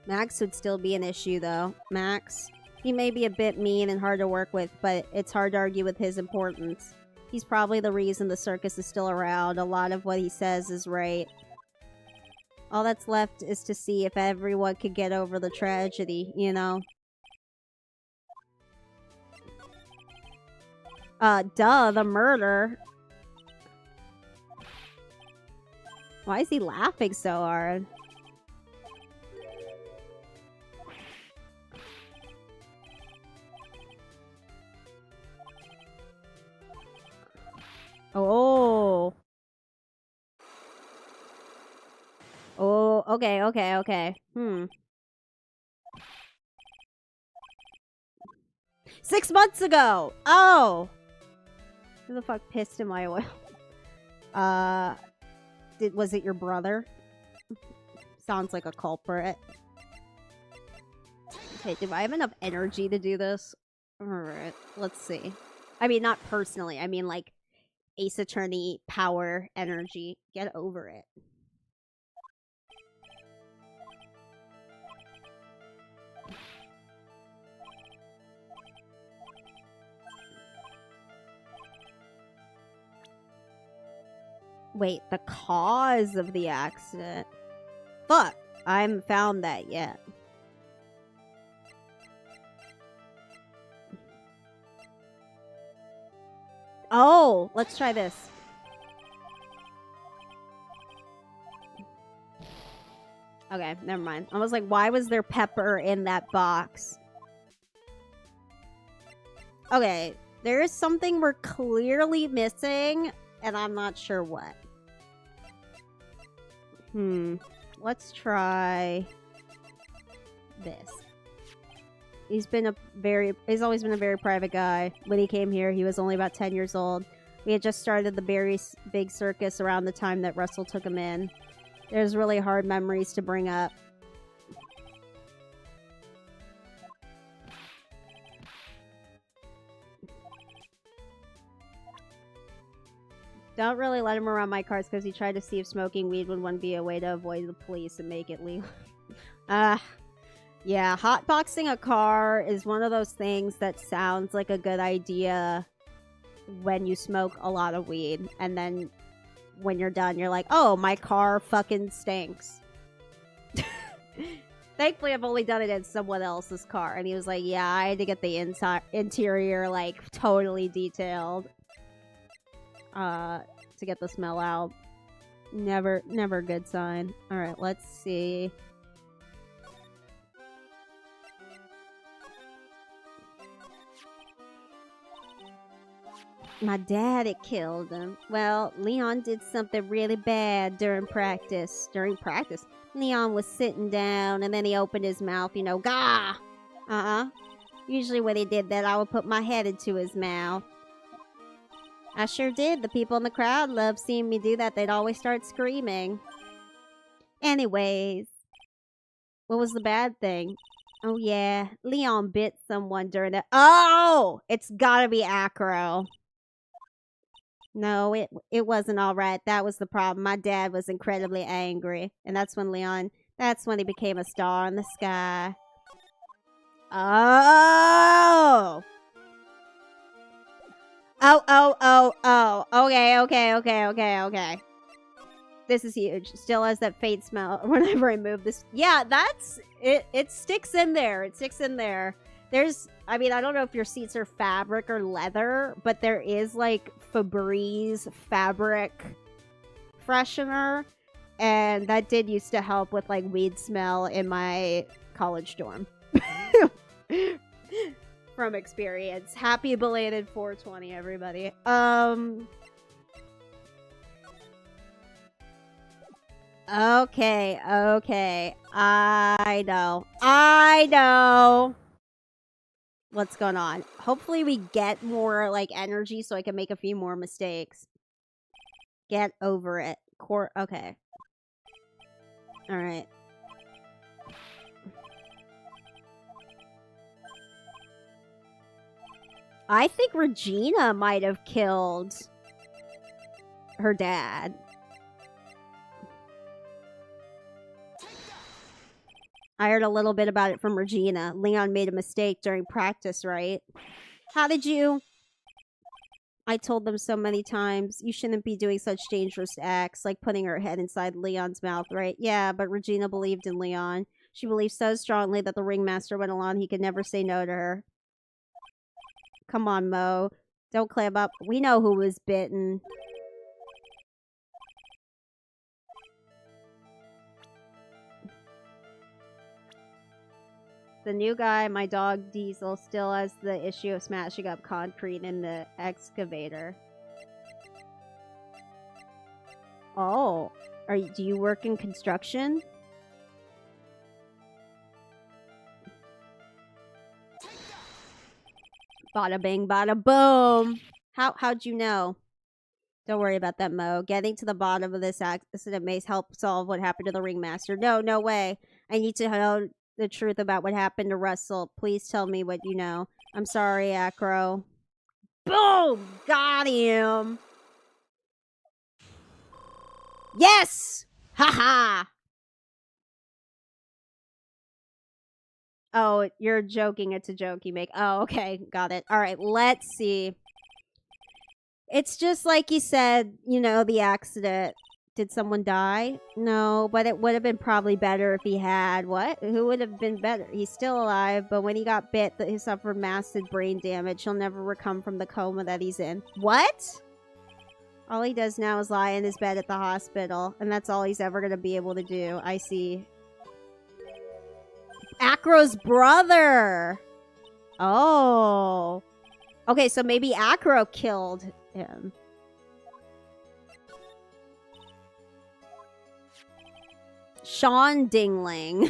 Speaker 1: Max would still be an issue, though. Max. He may be a bit mean and hard to work with, but it's hard to argue with his importance. He's probably the reason the circus is still around. A lot of what he says is right. All that's left is to see if everyone could get over the tragedy, you know? Duh, the murder. Why is he laughing so hard? Oh. Oh, okay. 6 months ago! Oh! Who the fuck pissed in my oil? Was it your brother? Sounds like a culprit. Okay, do I have enough energy to do this? Alright, let's see. I mean, not personally. I mean, like, Ace Attorney power energy. Get over it. Wait, the cause of the accident? Fuck, I haven't found that yet. Oh, let's try this. Okay, never mind. I was like, why was there pepper in that box? Okay, there is something we're clearly missing, and I'm not sure what. Let's try this. He's always been a very private guy. When he came here, he was only about 10 years old. We had just started the very big circus around the time that Russell took him in. There's really hard memories to bring up. Don't really let him around my cars because he tried to see if smoking weed would be a way to avoid the police and make it legal. Yeah, hotboxing a car is one of those things that sounds like a good idea when you smoke a lot of weed. And then when you're done, you're like, oh, my car fucking stinks. Thankfully, I've only done it in someone else's car. And he was like, yeah, I had to get the interior, like, totally detailed. To get the smell out. Never a good sign. Alright, let's see. My daddy killed him. Well, Leon did something really bad during practice. Leon was sitting down and then he opened his mouth, you know, gah! Usually when he did that, I would put my head into his mouth. I sure did. The people in the crowd loved seeing me do that. They'd always start screaming. Anyways, what was the bad thing? Oh, yeah. Leon bit someone during that. Oh! It's gotta be Acro. No, it wasn't all right. That was the problem. My dad was incredibly angry. And that's when he became a star in the sky. Oh! Oh. Okay. This is huge. Still has that faint smell whenever I move this. Yeah, that's it. It sticks in there. There's, I mean, I don't know if your seats are fabric or leather, but there is like Febreze fabric freshener. And that did used to help with like weed smell in my college dorm. From experience. Happy belated 420, everybody. Okay. I know. What's going on? Hopefully we get more, like, energy so I can make a few more mistakes. Get over it. Okay. Alright. I think Regina might have killed her dad. I heard a little bit about it from Regina. Leon made a mistake during practice, right? How did you... I told them so many times, you shouldn't be doing such dangerous acts, like putting her head inside Leon's mouth, right? Yeah, but Regina believed in Leon. She believed so strongly that the ringmaster went along he could never say no to her. Come on, Mo. Don't clam up. We know who was bitten. The new guy, my dog Diesel, still has the issue of smashing up concrete in the excavator. Oh, do you work in construction? Bada bing, bada boom. How'd you know? Don't worry about that, Mo. Getting to the bottom of this accident may help solve what happened to the ringmaster. No way. I need to know the truth about what happened to Russell. Please tell me what you know. I'm sorry, Acro. Boom! Got him! Yes! Haha! Oh, you're joking. It's a joke you make. Oh, okay. Got it. All right, let's see. It's just like you said, you know, the accident. Did someone die? No, but it would have been probably better if he had. What? Who would have been better? He's still alive, but when he got bit, he suffered massive brain damage. He'll never recover from the coma that he's in. What? All he does now is lie in his bed at the hospital, and that's all he's ever going to be able to do. I see. Acro's brother! Oh. Okay, so maybe Acro killed him. Sean Dingling.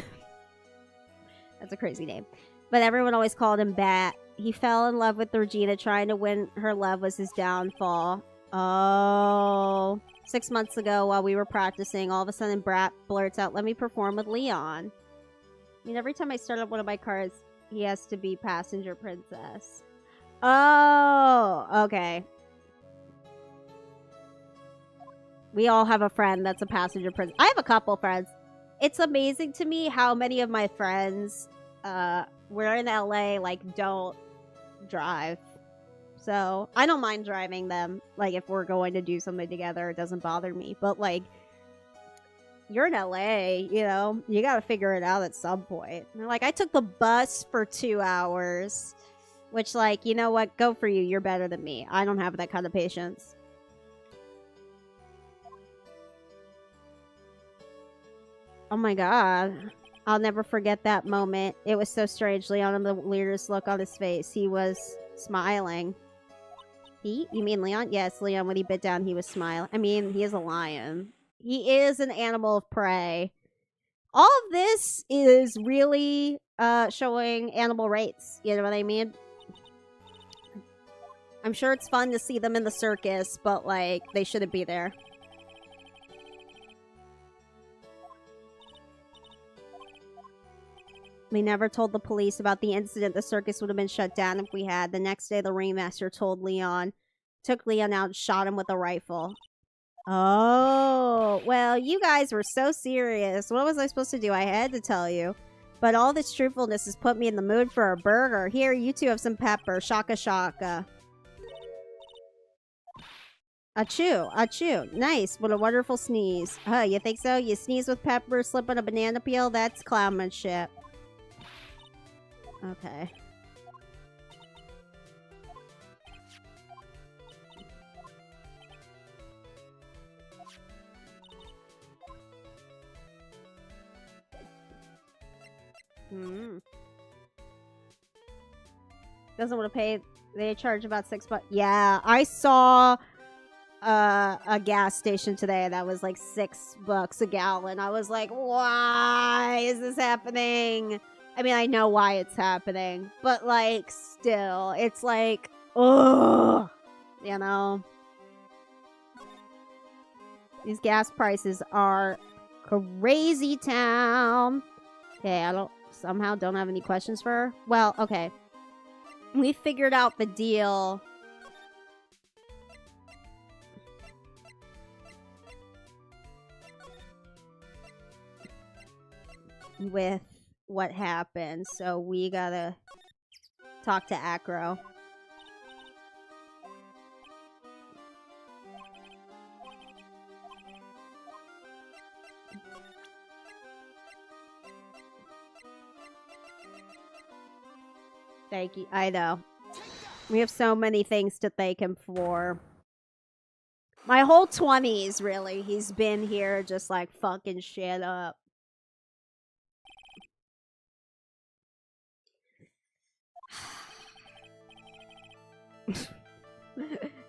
Speaker 1: That's a crazy name. But everyone always called him Bat. He fell in love with Regina. Trying to win her love was his downfall. Oh. 6 months ago, while we were practicing, all of a sudden Brat blurts out, "Let me perform with Leon." I mean, every time I start up one of my cars, he has to be passenger princess. Oh, okay. We all have a friend that's a passenger princess. I have a couple friends. It's amazing to me how many of my friends, we're in LA, like, don't drive. So, I don't mind driving them. Like, if we're going to do something together, it doesn't bother me. But, like, you're in LA, you know, you gotta figure it out at some point. And like, I took the bus for 2 hours, which, like, you know what? Go for you. You're better than me. I don't have that kind of patience. Oh my god. I'll never forget that moment. It was so strange. Leon had the weirdest look on his face. He was smiling. He? You mean Leon? Yes, Leon, when he bit down, he was smiling. I mean, he is a lion. He is an animal of prey. All of this is really showing animal rights. You know what I mean? I'm sure it's fun to see them in the circus, but, like, they shouldn't be there. We never told the police about the incident. The circus would have been shut down if we had. The next day, the ringmaster took Leon out and shot him with a rifle. Oh, well, you guys were so serious. What was I supposed to do? I had to tell you. But all this truthfulness has put me in the mood for a burger. Here, you two have some pepper. Shaka shaka. Achoo, achoo. Nice. What a wonderful sneeze. Huh, you think so? You sneeze with pepper, slip on a banana peel? That's clownmanship. Okay. Doesn't want to pay. They charge about $6. Yeah, I saw a gas station today that was like $6 a gallon. I was like, why is this happening? I mean, I know why it's happening, but like, still, it's like, ugh, you know. These gas prices are crazy town. Okay, I somehow don't have any questions for her. Well, okay. We figured out the deal. With what happened, so we gotta talk to Acro. Thank you. I know. We have so many things to thank him for. My whole 20s, really. He's been here just like fucking shit up.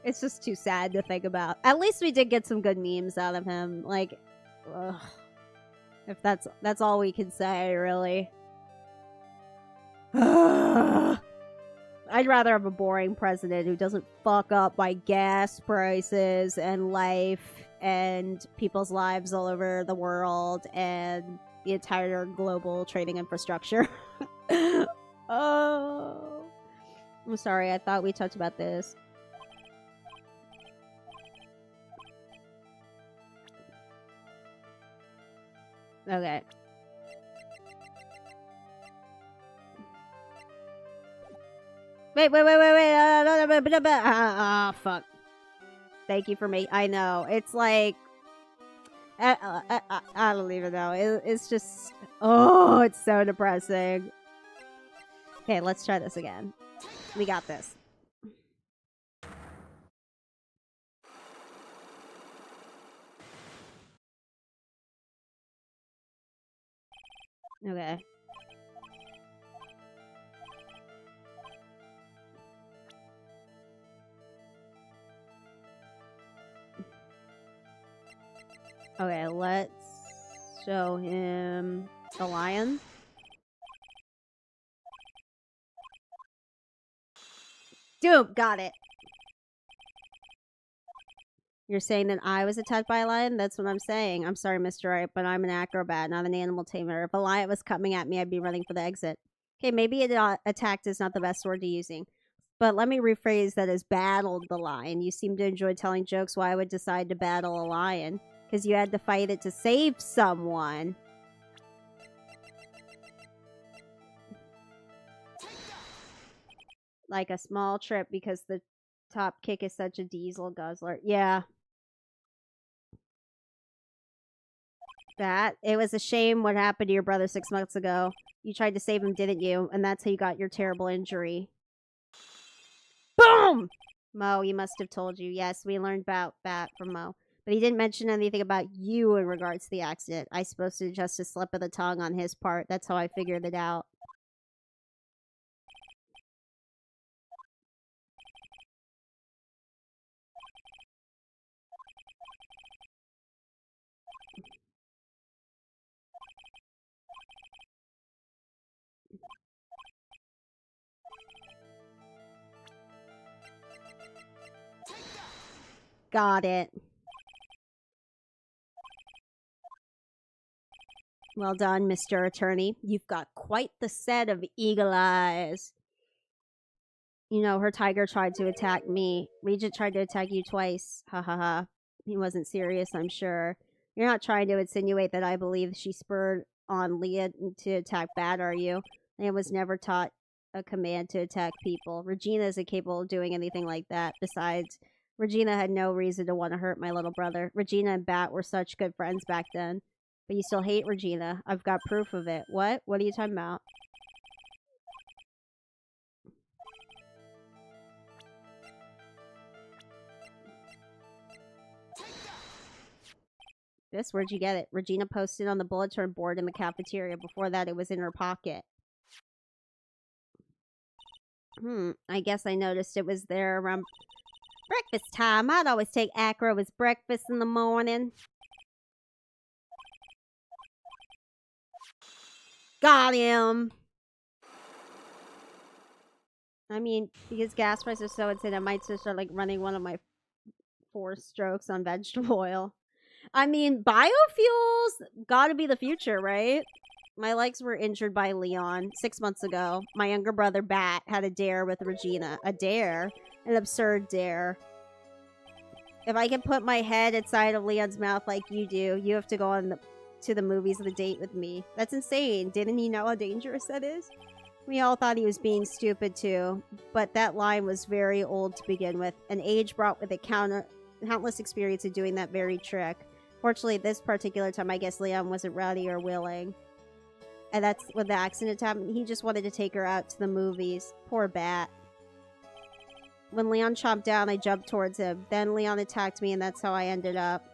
Speaker 1: It's just too sad to think about. At least we did get some good memes out of him. Like, ugh. If that's all we can say, really. I'd rather have a boring president who doesn't fuck up my gas prices and life and people's lives all over the world and the entire global trading infrastructure. Oh, I'm sorry. I thought we talked about this. Okay. Wait. Fuck. Thank you for me. I know. It's like... I don't even know. It's just... Oh, it's so depressing. Okay, let's try this again. We got this. Okay. Okay, let's show him the lion. Doom, got it. You're saying that I was attacked by a lion? That's what I'm saying. I'm sorry, Mr. Right, but I'm an acrobat, not an animal tamer. If a lion was coming at me, I'd be running for the exit. Okay, maybe attacked is not the best word to using. But let me rephrase that as battled the lion. You seem to enjoy telling jokes why I would decide to battle a lion. Because you had to fight it to save someone. Like a small trip because the top kick is such a diesel guzzler. Yeah. That. It was a shame what happened to your brother 6 months ago. You tried to save him, didn't you? And that's how you got your terrible injury. Boom! Mo, he must have told you. Yes, we learned about that from Mo. But he didn't mention anything about you in regards to the accident. I supposed to just a slip of the tongue on his part. That's how I figured it out. Got it. Well done, Mr. Attorney. You've got quite the set of eagle eyes. You know, her tiger tried to attack me. Regent tried to attack you twice. Ha ha ha. He wasn't serious, I'm sure. You're not trying to insinuate that I believe she spurred on Leah to attack Bat, are you? Leah was never taught a command to attack people. Regina isn't capable of doing anything like that. Besides, Regina had no reason to want to hurt my little brother. Regina and Bat were such good friends back then. But you still hate Regina. I've got proof of it. What? What are you talking about? This? Where'd you get it? Regina posted on the bulletin board in the cafeteria. Before that, it was in her pocket. I guess I noticed it was there around breakfast time. I'd always take Acro as breakfast in the morning. Got him! I mean, because gas prices are so insane, I might just start, like, running one of my 4 strokes on vegetable oil. I mean, biofuels gotta be the future, right? My legs were injured by Leon 6 months ago. My younger brother, Bat, had a dare with Regina. A dare? An absurd dare. If I can put my head inside of Leon's mouth like you do, you have to go on to the movies on a date with me. That's insane. Didn't he know how dangerous that is? We all thought he was being stupid too, but that line was very old to begin with, and age brought with it countless experience of doing that very trick. Fortunately, this particular time, I guess Leon wasn't ready or willing. And that's when the accident happened. He just wanted to take her out to the movies. Poor Bat. When Leon chomped down, I jumped towards him. Then Leon attacked me, and that's how I ended up.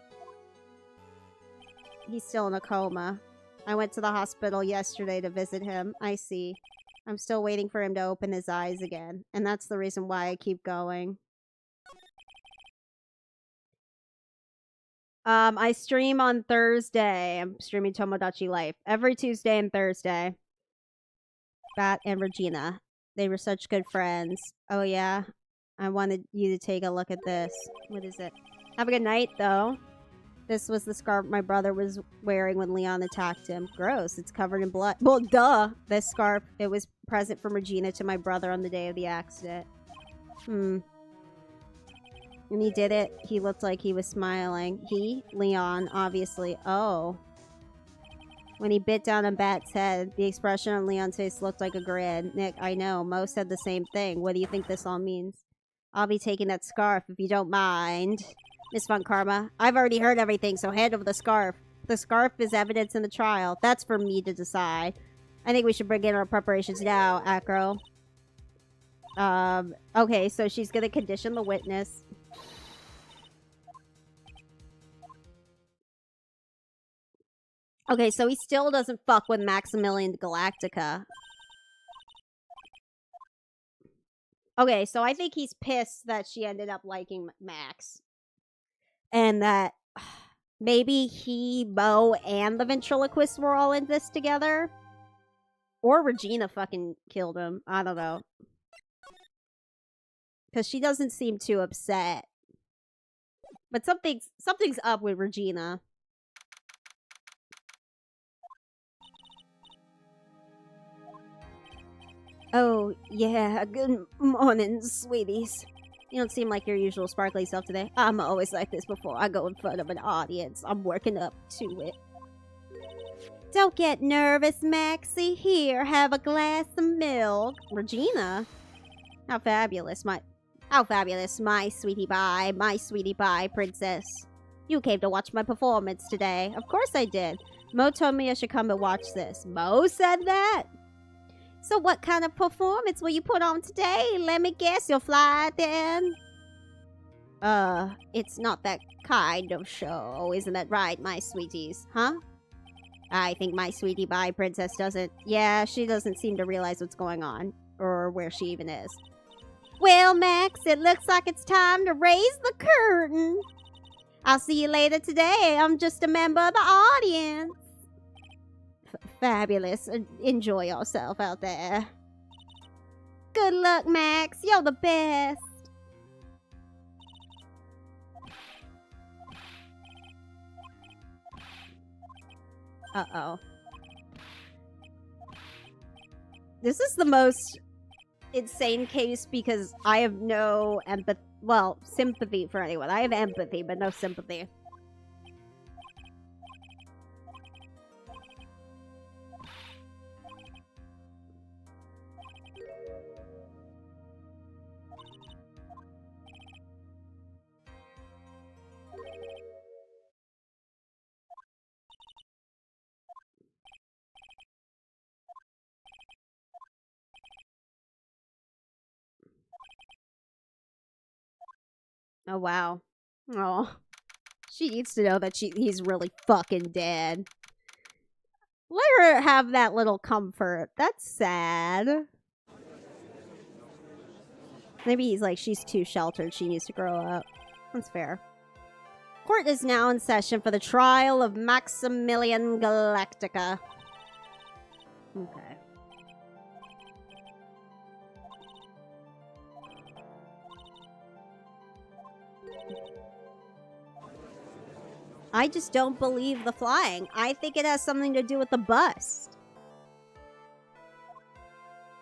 Speaker 1: He's still in a coma. I went to the hospital yesterday to visit him. I see. I'm still waiting for him to open his eyes again. And that's the reason why I keep going. I stream on Thursday. I'm streaming Tomodachi Life every Tuesday and Thursday. Bat and Regina. They were such good friends. Oh, yeah? I wanted you to take a look at this. What is it? Have a good night, though. This was the scarf my brother was wearing when Leon attacked him. Gross. It's covered in blood. Well, duh! This scarf, it was present from Regina to my brother on the day of the accident. When he did it, he looked like he was smiling. He? Leon, obviously. Oh. When he bit down on Bat's head, the expression on Leon's face looked like a grin. Nick, I know. Mo said the same thing. What do you think this all means? I'll be taking that scarf if you don't mind. Miss Von Karma, I've already heard everything, so hand over the scarf. The scarf is evidence in the trial. That's for me to decide. I think we should begin our preparations now, Acro. Okay, so she's gonna condition the witness. Okay, so he still doesn't fuck with Maximilian Galactica. Okay, so I think he's pissed that she ended up liking Max. And that maybe he, Mo, and the ventriloquist were all in this together. Or Regina fucking killed him. I don't know. Because she doesn't seem too upset. But something's up with Regina. Oh, yeah. Good morning, sweeties. You don't seem like your usual sparkly self today. I'm always like this before I go in front of an audience. I'm working up to it. Don't get nervous, Maxie. Here, have a glass of milk. Regina? How fabulous, my sweetie pie princess. You came to watch my performance today. Of course I did. Mo told me I should come and watch this. Mo said that? So what kind of performance will you put on today? Let me guess, you'll fly then? It's not that kind of show, isn't that right, my sweeties? Huh? I think my sweetie pie princess doesn't... Yeah, she doesn't seem to realize what's going on. Or where she even is. Well, Max, it looks like it's time to raise the curtain. I'll see you later today. I'm just a member of the audience. Fabulous. Enjoy yourself out there. Good luck, Max. You're the best. Uh-oh. This is the most insane case because I have no empathy. Well, sympathy for anyone. I have empathy, but no sympathy. Oh, wow. Oh. She needs to know that he's really fucking dead. Let her have that little comfort. That's sad. Maybe he's like, she's too sheltered. She needs to grow up. That's fair. Court is now in session for the trial of Maximilian Galactica. Okay. I just don't believe the flying. I think it has something to do with the bust.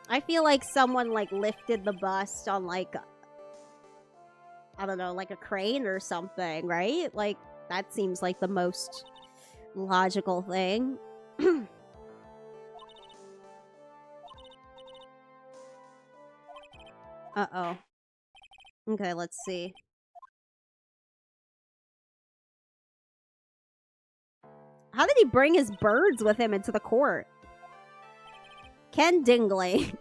Speaker 1: I feel like someone, like, lifted the bust on, like, I don't know, like a crane or something, right? Like, that seems like the most logical thing. Uh-oh. Okay, let's see. How did he bring his birds with him into the court? Ken Dingley.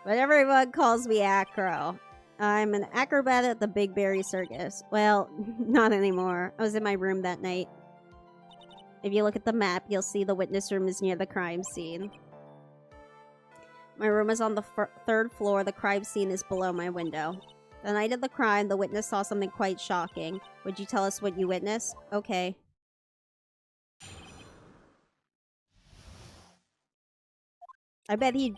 Speaker 1: But everyone calls me Acro. I'm an acrobat at the Big Berry Circus. Well, not anymore. I was in my room that night. If you look at the map, you'll see the witness room is near the crime scene. My room is on the third floor. The crime scene is below my window. The night of the crime, the witness saw something quite shocking. Would you tell us what you witnessed? Okay. I bet he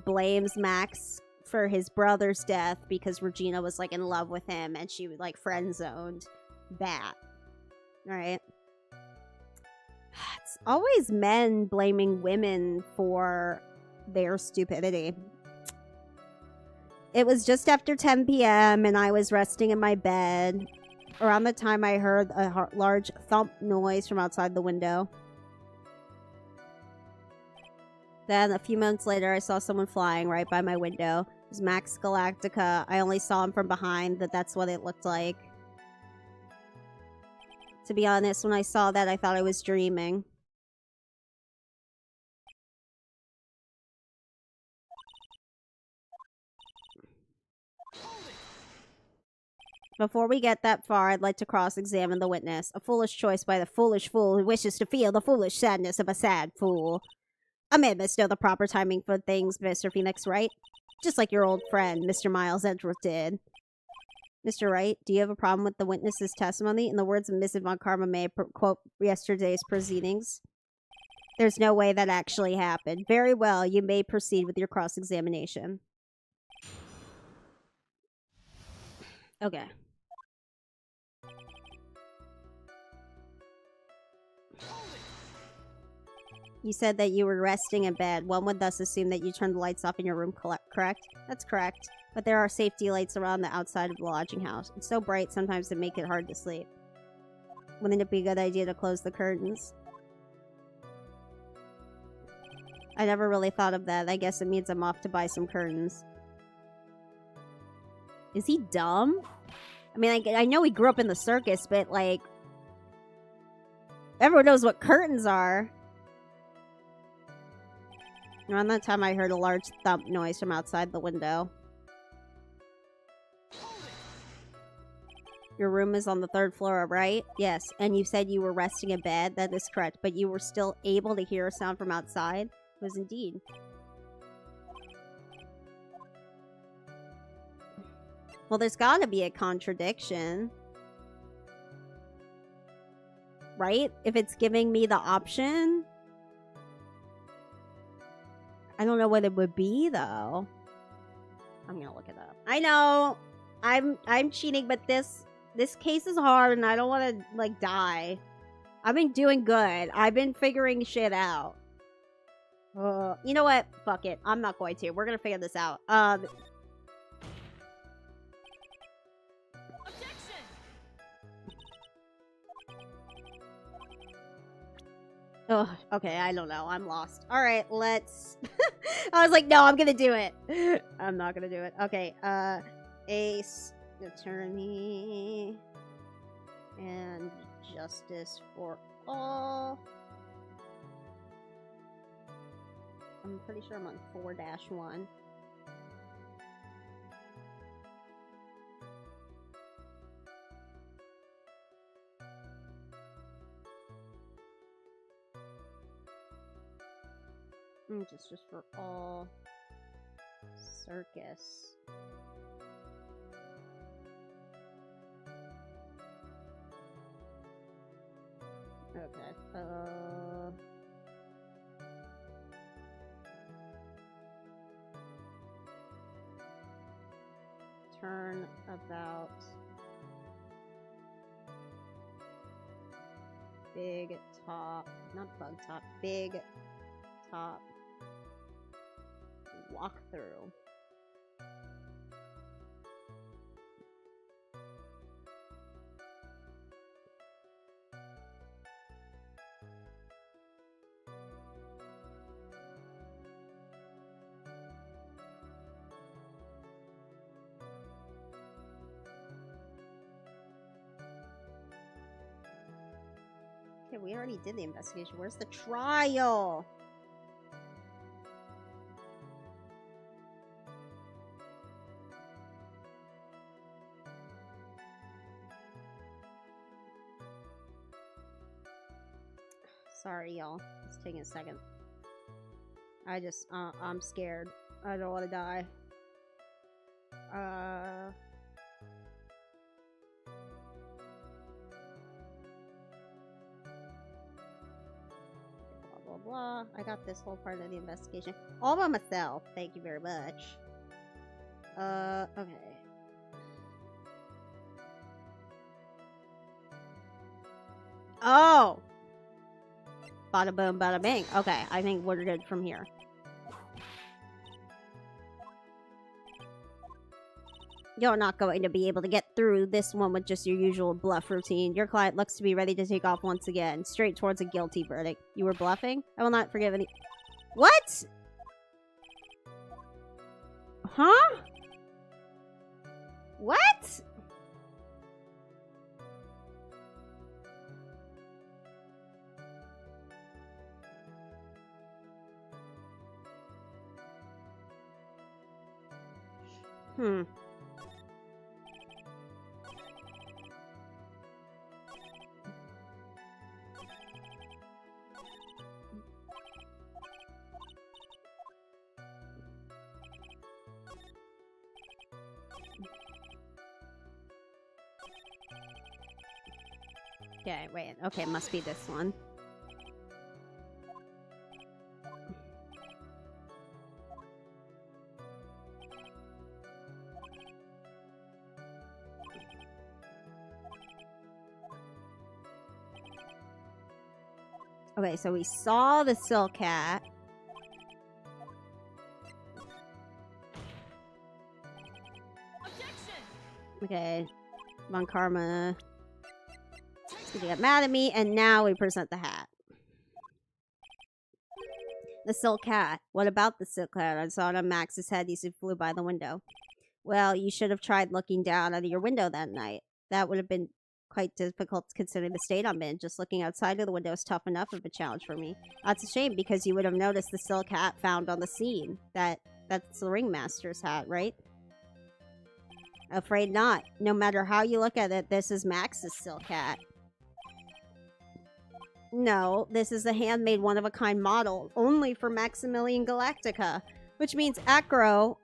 Speaker 1: blames Max for his brother's death because Regina was, like, in love with him and she, like, friend-zoned Bat. Alright. It's always men blaming women for their stupidity. It was just after 10 p.m. and I was resting in my bed. Around the time I heard a large thump noise from outside the window. Then, a few months later, I saw someone flying right by my window. It was Max Galactica. I only saw him from behind, but that's what it looked like. To be honest, when I saw that, I thought I was dreaming. Before we get that far, I'd like to cross-examine the witness. A foolish choice by the foolish fool who wishes to feel the foolish sadness of a sad fool. A man must know the proper timing for things, Mr. Phoenix, right? Just like your old friend, Mr. Miles Edgeworth did. Mr. Wright, do you have a problem with the witness's testimony? In the words of Mrs. Von Karma May, quote yesterday's proceedings. There's no way that actually happened. Very well, you may proceed with your cross-examination. Okay. You said that you were resting in bed. One would thus assume that you turned the lights off in your room, correct? That's correct. But there are safety lights around the outside of the lodging house. It's so bright sometimes to make it hard to sleep. Wouldn't it be a good idea to close the curtains? I never really thought of that. I guess it means I'm off to buy some curtains. Is he dumb? I mean, I know he grew up in the circus, but, like... everyone knows what curtains are. Around that time, I heard a large thump noise from outside the window. Your room is on the third floor, right? Yes, and you said you were resting in bed. That is correct, but you were still able to hear a sound from outside? It was indeed. Well, there's gotta be a contradiction. Right? If it's giving me the option... I don't know what it would be, though. I'm gonna look it up. I know! I'm cheating, but this case is hard, and I don't want to, like, die. I've been doing good. I've been figuring shit out. You know what? Fuck it. I'm not going to. We're gonna figure this out. Oh, okay, I don't know. I'm lost. Alright, let's... I was like, no, I'm gonna do it. I'm not gonna do it. Okay, Ace, Attorney, and Justice for All. I'm pretty sure I'm on 4-1. Justice for All. Circus. Okay, turn about big top, not bug top, big top walkthrough. Okay, we already did the investigation. Where's the trial? Sorry, y'all. It's taking a second. I'm scared. I don't want to die. Blah, blah, blah. I got this whole part of the investigation all by myself. Thank you very much. Okay. Oh! Bada boom, bada bing. Okay, I think we're good from here. You're not going to be able to get through this one with just your usual bluff routine. Your client looks to be ready to take off once again, straight towards a guilty verdict. You were bluffing? I will not forgive any— What? Huh? What? Hmm. Okay, wait. Okay, must be this one. Okay, so we saw the Silk Cat. Okay, Von Karma is gonna get mad at me, and now we present the hat. The Silk Cat. What about the Silk Cat? I saw it on Max's head as he flew by the window. Well, you should have tried looking down out of your window that night. That would have been quite difficult considering the state I'm in. Just looking outside of the window is tough enough of a challenge for me. That's a shame because you would have noticed the Silk Hat found on the scene. That's the Ringmaster's hat, right? Afraid not. No matter how you look at it, this is Max's Silk Hat. No, this is a handmade one-of-a-kind model, only for Maximilian Galactica. Which means, Acro,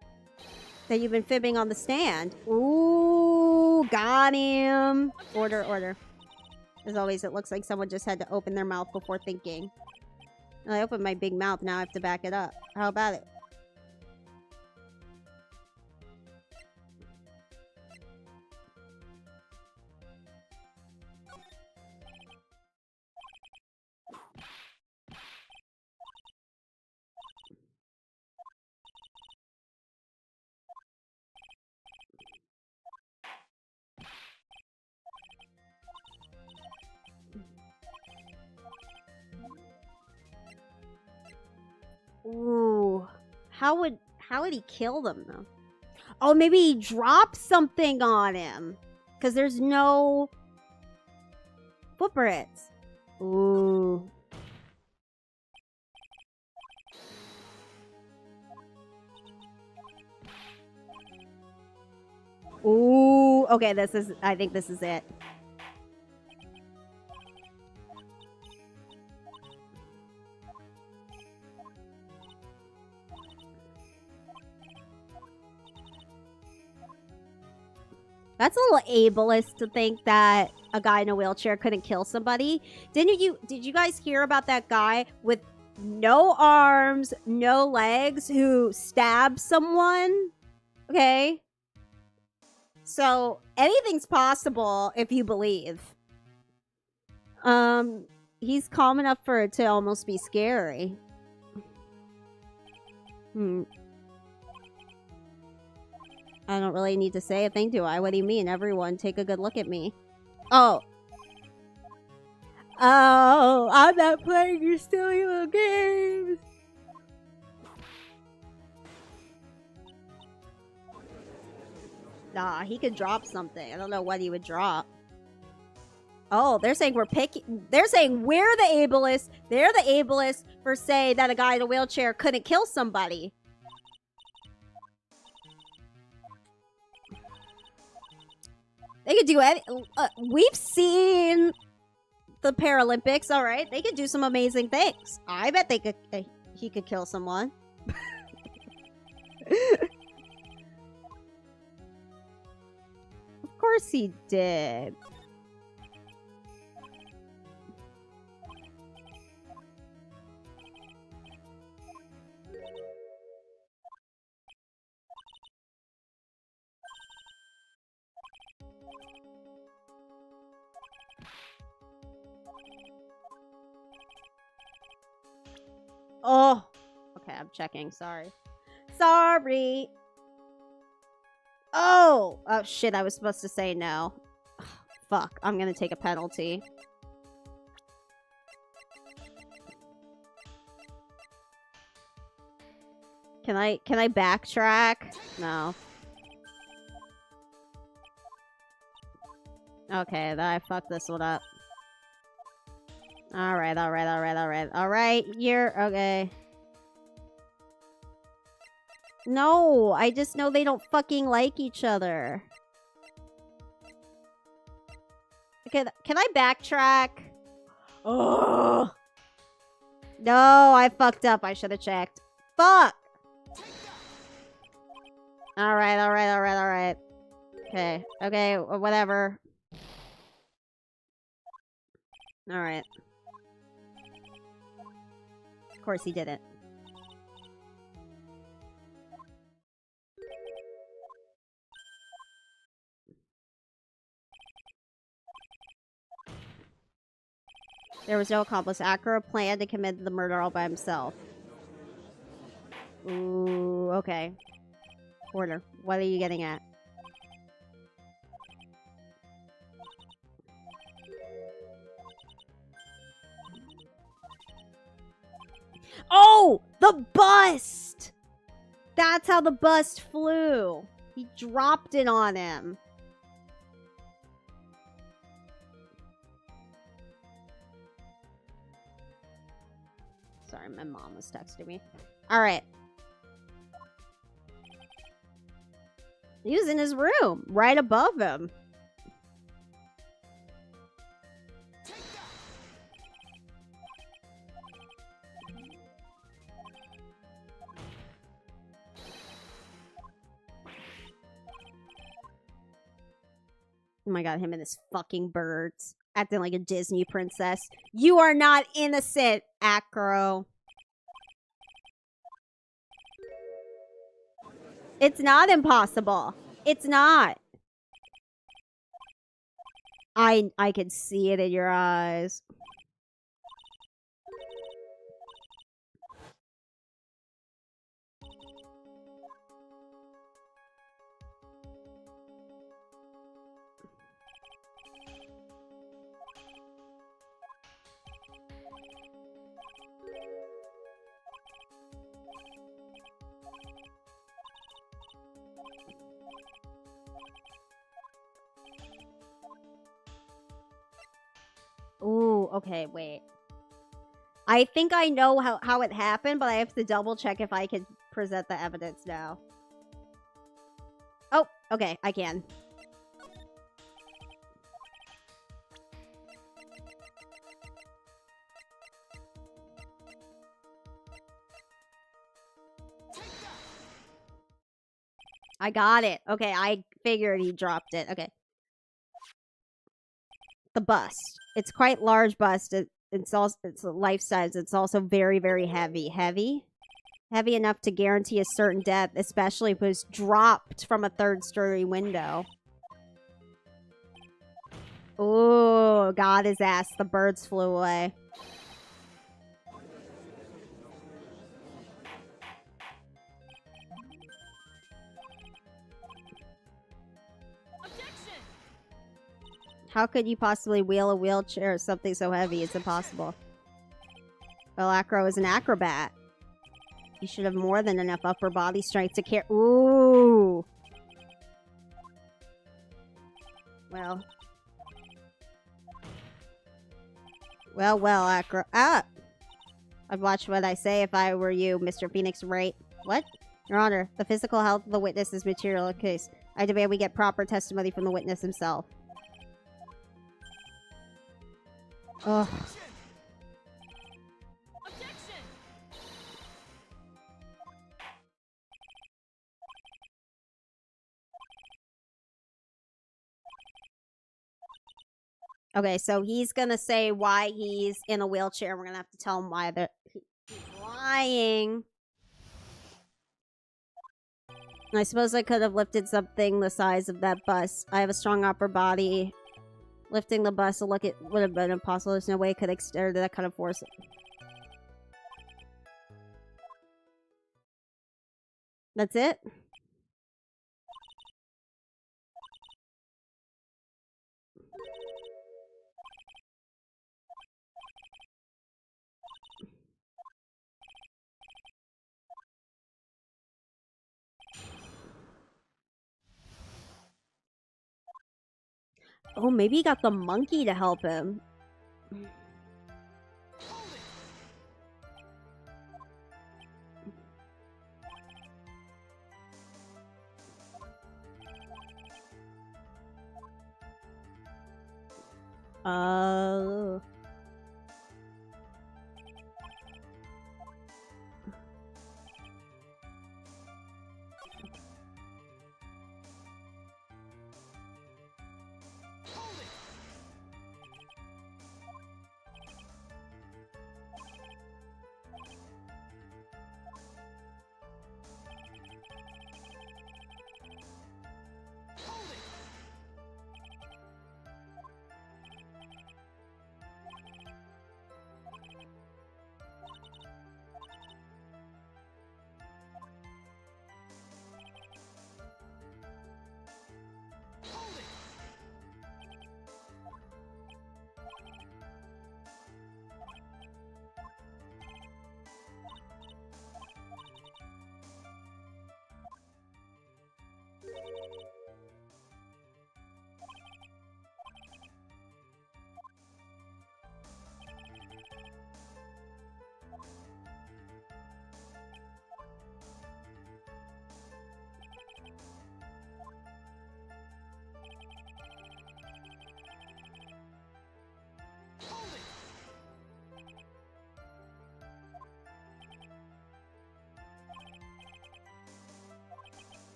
Speaker 1: that you've been fibbing on the stand. Ooh, got him. Order, order. As always, it looks like someone just had to open their mouth before thinking. I opened my big mouth, now I have to back it up. How about it? Ooh. How would he kill them, though? Oh, maybe he dropped something on him. Because there's no footprints. Ooh. Ooh. Okay, I think this is it. That's a little ableist to think that a guy in a wheelchair couldn't kill somebody. Did you guys hear about that guy with no arms, no legs who stabbed someone? Okay. So anything's possible if you believe. He's calm enough for it to almost be scary. I don't really need to say a thing, do I? What do you mean? Everyone, take a good look at me. Oh. Oh, I'm not playing your silly little games. Nah, he could drop something. I don't know what he would drop. Oh, they're saying they're saying we're the ableist. They're the ableist for saying that a guy in a wheelchair couldn't kill somebody. They could do any. We've seen the Paralympics, all right? They could do some amazing things. I bet they could. He could kill someone. Of course he did. Oh, okay, I'm checking. Sorry. Sorry. Oh, shit, I was supposed to say no. Fuck, I'm gonna take a penalty. Can I backtrack? No. Okay, then I fucked this one up. Alright, you're okay. No, I just know they don't fucking like each other. Okay, can I backtrack? Oh. No, I fucked up. I should have checked. Fuck! Alright. Okay, whatever. Alright. Of course he didn't. There was no accomplice. Acro planned to commit the murder all by himself. Ooh, okay. Order. What are you getting at? Oh! The bust! That's how the bust flew. He dropped it on him. Sorry, my mom was texting me. Alright. He was in his room, right above him. Oh my god, him and his fucking birds. Acting like a Disney princess. You are not innocent, Acro. It's not impossible. It's not. I can see it in your eyes. Ooh, okay, wait. I think I know how it happened, but I have to double check if I can present the evidence now. Oh, okay, I can. I got it. Okay, I figured he dropped it. Okay. The bust. It's quite large bust. It's life size. It's also very, very heavy. Heavy enough to guarantee a certain death, especially if it was dropped from a third-story window. Ooh, got his ass. The birds flew away. How could you possibly wheel a wheelchair or something so heavy? It's impossible. Well, Acro is an acrobat. You should have more than enough upper body strength to carry. Ooh. Well. Well, Acro. Ah! I'd watch what I say if I were you, Mr. Phoenix Wright. What? Your Honor, the physical health of the witness is material case. I demand we get proper testimony from the witness himself. Ugh. Okay, so he's gonna say why he's in a wheelchair. We're gonna have to tell him why he's lying. I suppose I could have lifted something the size of that bus. I have a strong upper body. Lifting the bus would have been impossible. There's no way I could exert that kind of force. That's it? Oh, maybe he got the monkey to help him. Oh.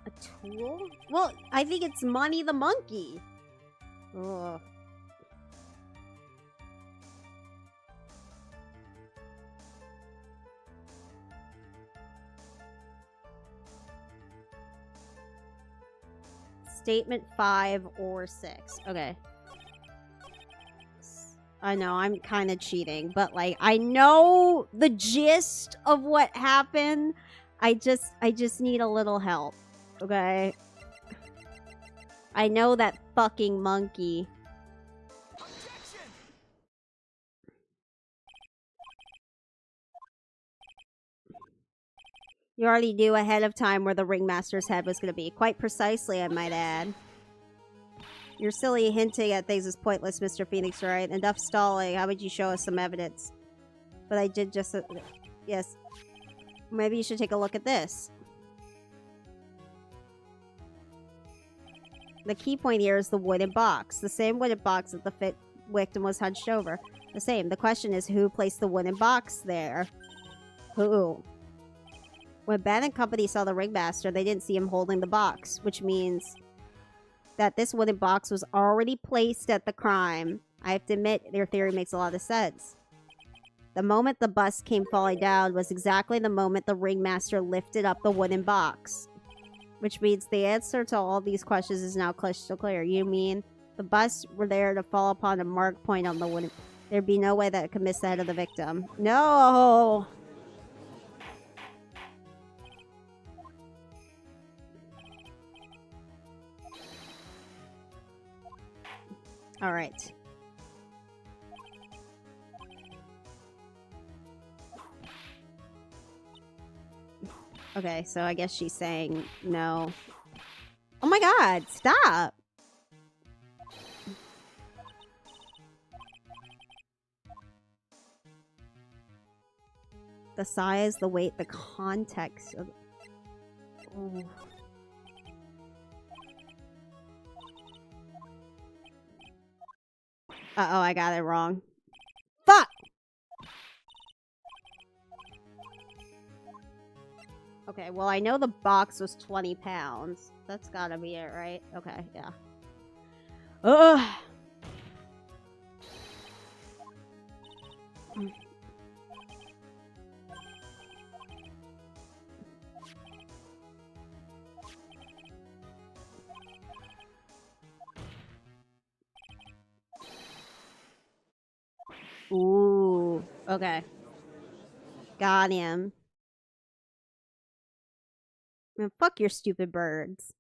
Speaker 1: A tool? Well, I think it's Money the monkey. Ugh. Statement 5 or 6. Okay. I know, I'm kind of cheating, but like, I know the gist of what happened. I just need a little help. Okay? I know that fucking monkey. You already knew ahead of time where the ringmaster's head was going to be. Quite precisely, I might add. Your silly hinting at things is pointless, Mr. Phoenix, right? Enough stalling. How would you show us some evidence? But I did just... yes. Maybe you should take a look at this. The key point here is the wooden box. The same wooden box that the victim was hunched over. The same. The question is, who placed the wooden box there? Who? When Ben and company saw the ringmaster, they didn't see him holding the box, which means that this wooden box was already placed at the crime. I have to admit, their theory makes a lot of sense. The moment the bus came falling down was exactly the moment the ringmaster lifted up the wooden box. Which means the answer to all these questions is now crystal clear. You mean the bus were there to fall upon a mark point on the wooden... There'd be no way that it could miss the head of the victim. No! Alright. Okay, so I guess she's saying no. Oh my god, stop! The size, the weight, the context of... Ooh. Uh-oh, I got it wrong. Fuck! Okay, well, I know the box was 20 pounds. That's gotta be it, right? Okay, yeah. Ugh! Ooh, okay. Got him. Man, fuck your stupid birds.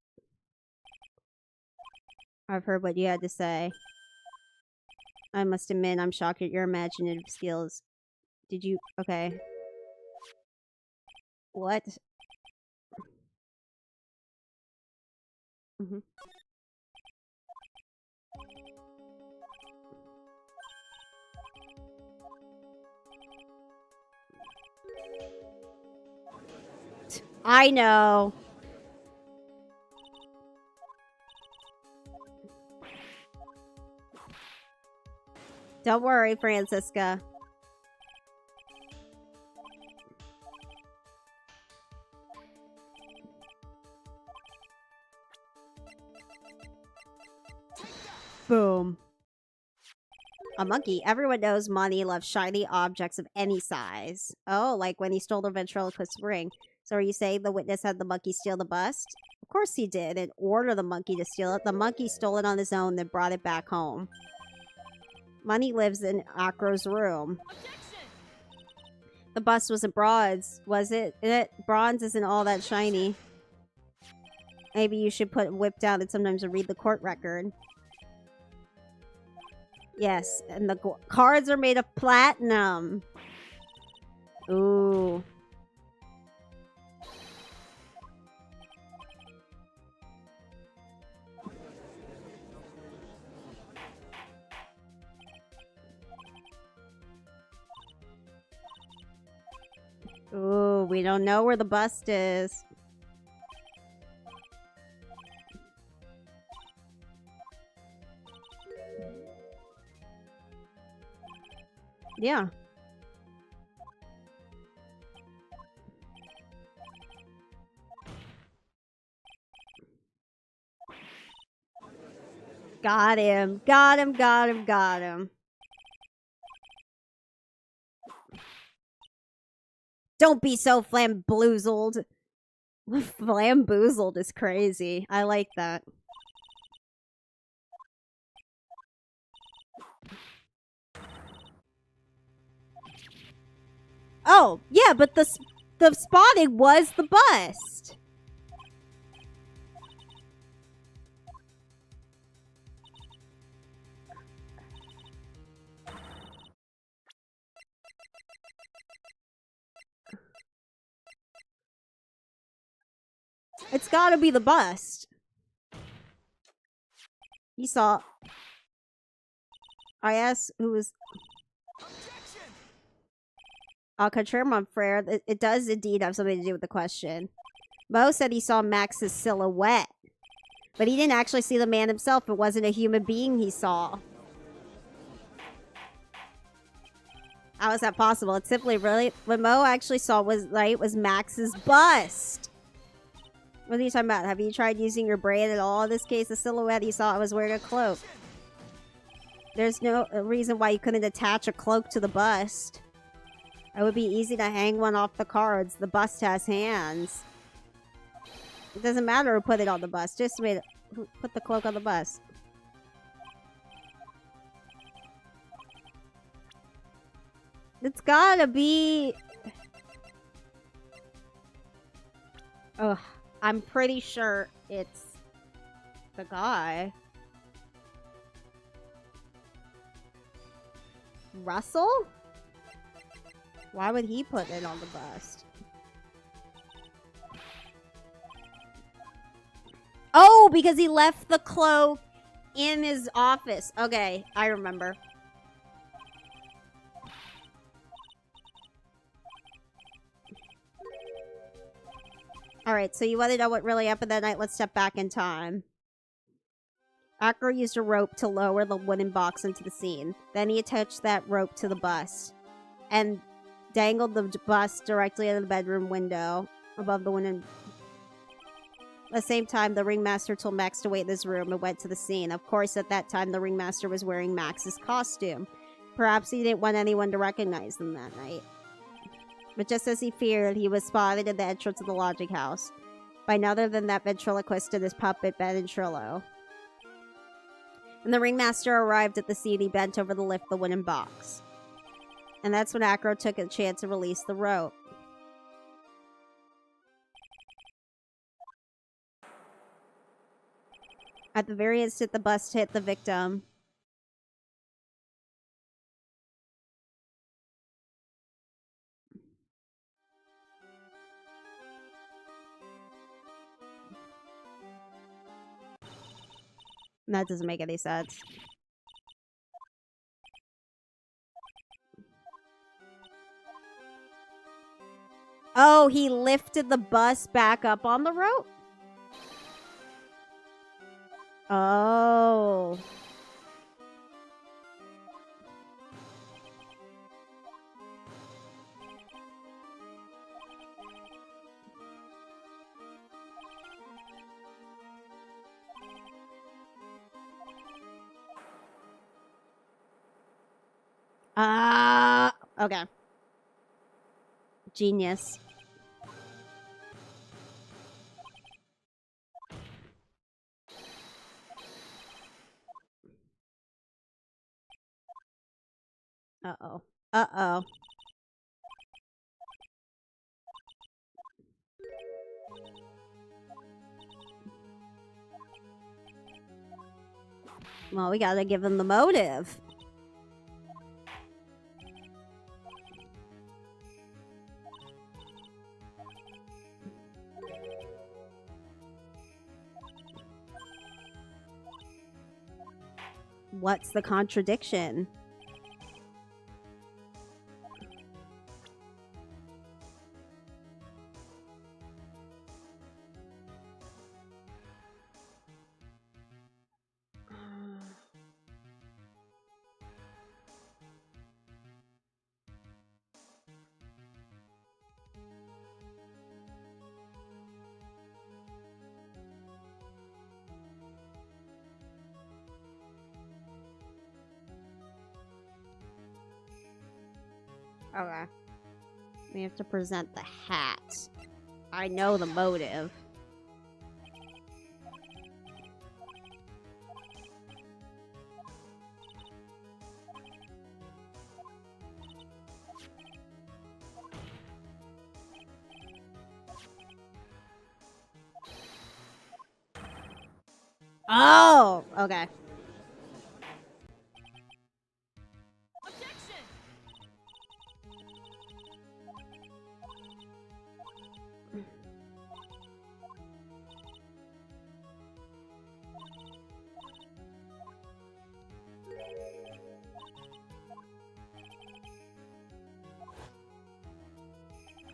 Speaker 1: I've heard what you had to say. I must admit, I'm shocked at your imaginative skills. Did you... Okay. What? Mm-hmm. I know. Don't worry, Francisca. Boom. A monkey. Everyone knows Monty loves shiny objects of any size. Oh, like when he stole the ventriloquist ring. So are you saying the witness had the monkey steal the bust? Of course he did, and order the monkey to steal it. The monkey stole it on his own, then brought it back home. Money lives in Acro's room. The bust wasn't bronze, was it? Bronze isn't all that shiny. Maybe you should put whip down and sometimes read the court record. Yes, and the cards are made of platinum. Ooh. Ooh, we don't know where the bust is. Yeah. Got him. Got him, got him, got him. Don't be so flamboozled. Flamboozled is crazy. I like that. Oh, yeah, but the spotting was the bust. It's gotta be the bust. You saw... I asked who was... I'll confirm on Frere. It does indeed have something to do with the question. Mo said he saw Max's silhouette. But he didn't actually see the man himself. It wasn't a human being he saw. How is that possible? It's simply really... What Mo actually saw was Max's bust. What are you talking about? Have you tried using your brain at all? In this case, the silhouette he saw was wearing a cloak. There's no reason why you couldn't attach a cloak to the bust. It would be easy to hang one off the cards. The bust has hands. It doesn't matter who put it on the bust. Just wait. Put the cloak on the bust. It's gotta be... Ugh. I'm pretty sure it's the guy. Russell? Why would he put it on the bust? Oh, because he left the cloak in his office. Okay, I remember. Alright, so you want to know what really happened that night? Let's step back in time. Acro used a rope to lower the wooden box into the scene. Then he attached that rope to the bus and dangled the bus directly at the bedroom window above the wooden. At the same time, the ringmaster told Max to wait in his room and went to the scene. Of course, at that time, the ringmaster was wearing Max's costume. Perhaps he didn't want anyone to recognize him that night. But just as he feared, he was spotted at the entrance of the lodging house by none other than that ventriloquist and his puppet, Ben Trillo. When the ringmaster arrived at the scene, he bent over to lift the wooden box. And that's when Acro took a chance to release the rope. At the very instant the bus hit the victim, that doesn't make any sense. Oh, he lifted the bus back up on the rope? Oh. Okay. Genius. Uh-oh. Uh-oh. Well, we gotta give him the motive. What's the contradiction? Okay. We have to present the hat. I know the motive. Oh, okay.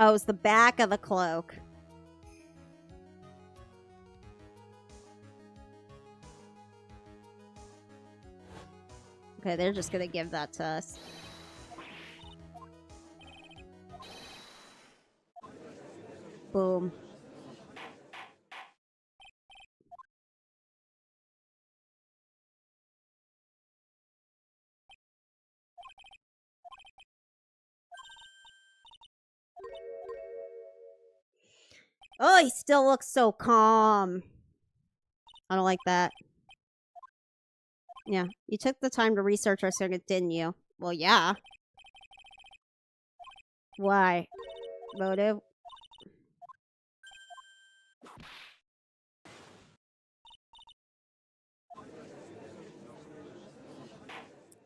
Speaker 1: Oh, it's the back of the cloak. Okay, they're just gonna give that to us. Boom. Oh, he still looks so calm. I don't like that. Yeah, you took the time to research our circuit, didn't you? Well, yeah. Why? Motive?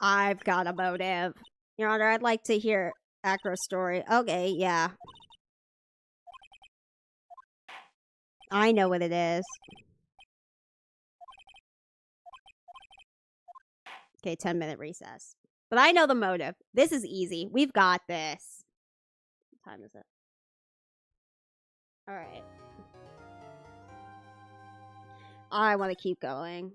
Speaker 1: I've got a motive. Your Honor, I'd like to hear Acro's story. Okay, yeah. I know what it is. Okay, 10-minute recess. But I know the motive. This is easy. We've got this. What time is it? Alright. I want to keep going.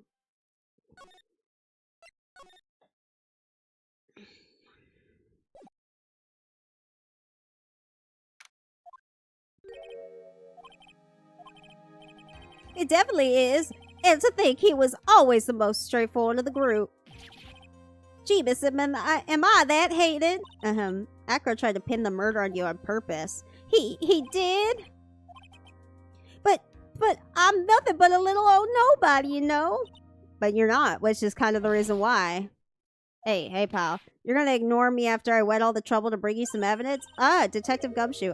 Speaker 1: It definitely is. And to think he was always the most straightforward of the group. Jeebus, am I that hated? Acro tried to pin the murder on you on purpose. He did? But I'm nothing but a little old nobody, you know? But you're not, which is kind of the reason why. Hey, pal. You're gonna ignore me after I went all the trouble to bring you some evidence? Detective Gumshoe.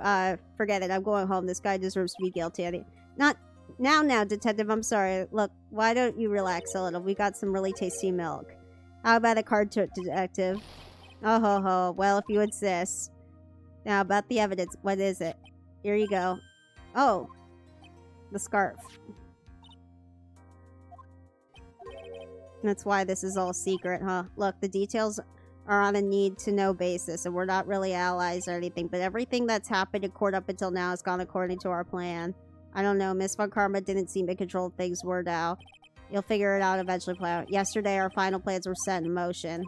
Speaker 1: Forget it. I'm going home. This guy deserves to be guilty. Not now, Detective. I'm sorry. Look, why don't you relax a little? We got some really tasty milk. How about a card to Detective? Oh ho ho. Well, if you insist. Now, about the evidence. What is it? Here you go. Oh. The scarf. That's why this is all secret, huh? Look, the details are on a need-to-know basis, and we're not really allies or anything, but everything that's happened in court up until now has gone according to our plan. I don't know, Miss Von Karma didn't seem to control things were now. You'll figure it out eventually, plan. Yesterday, our final plans were set in motion.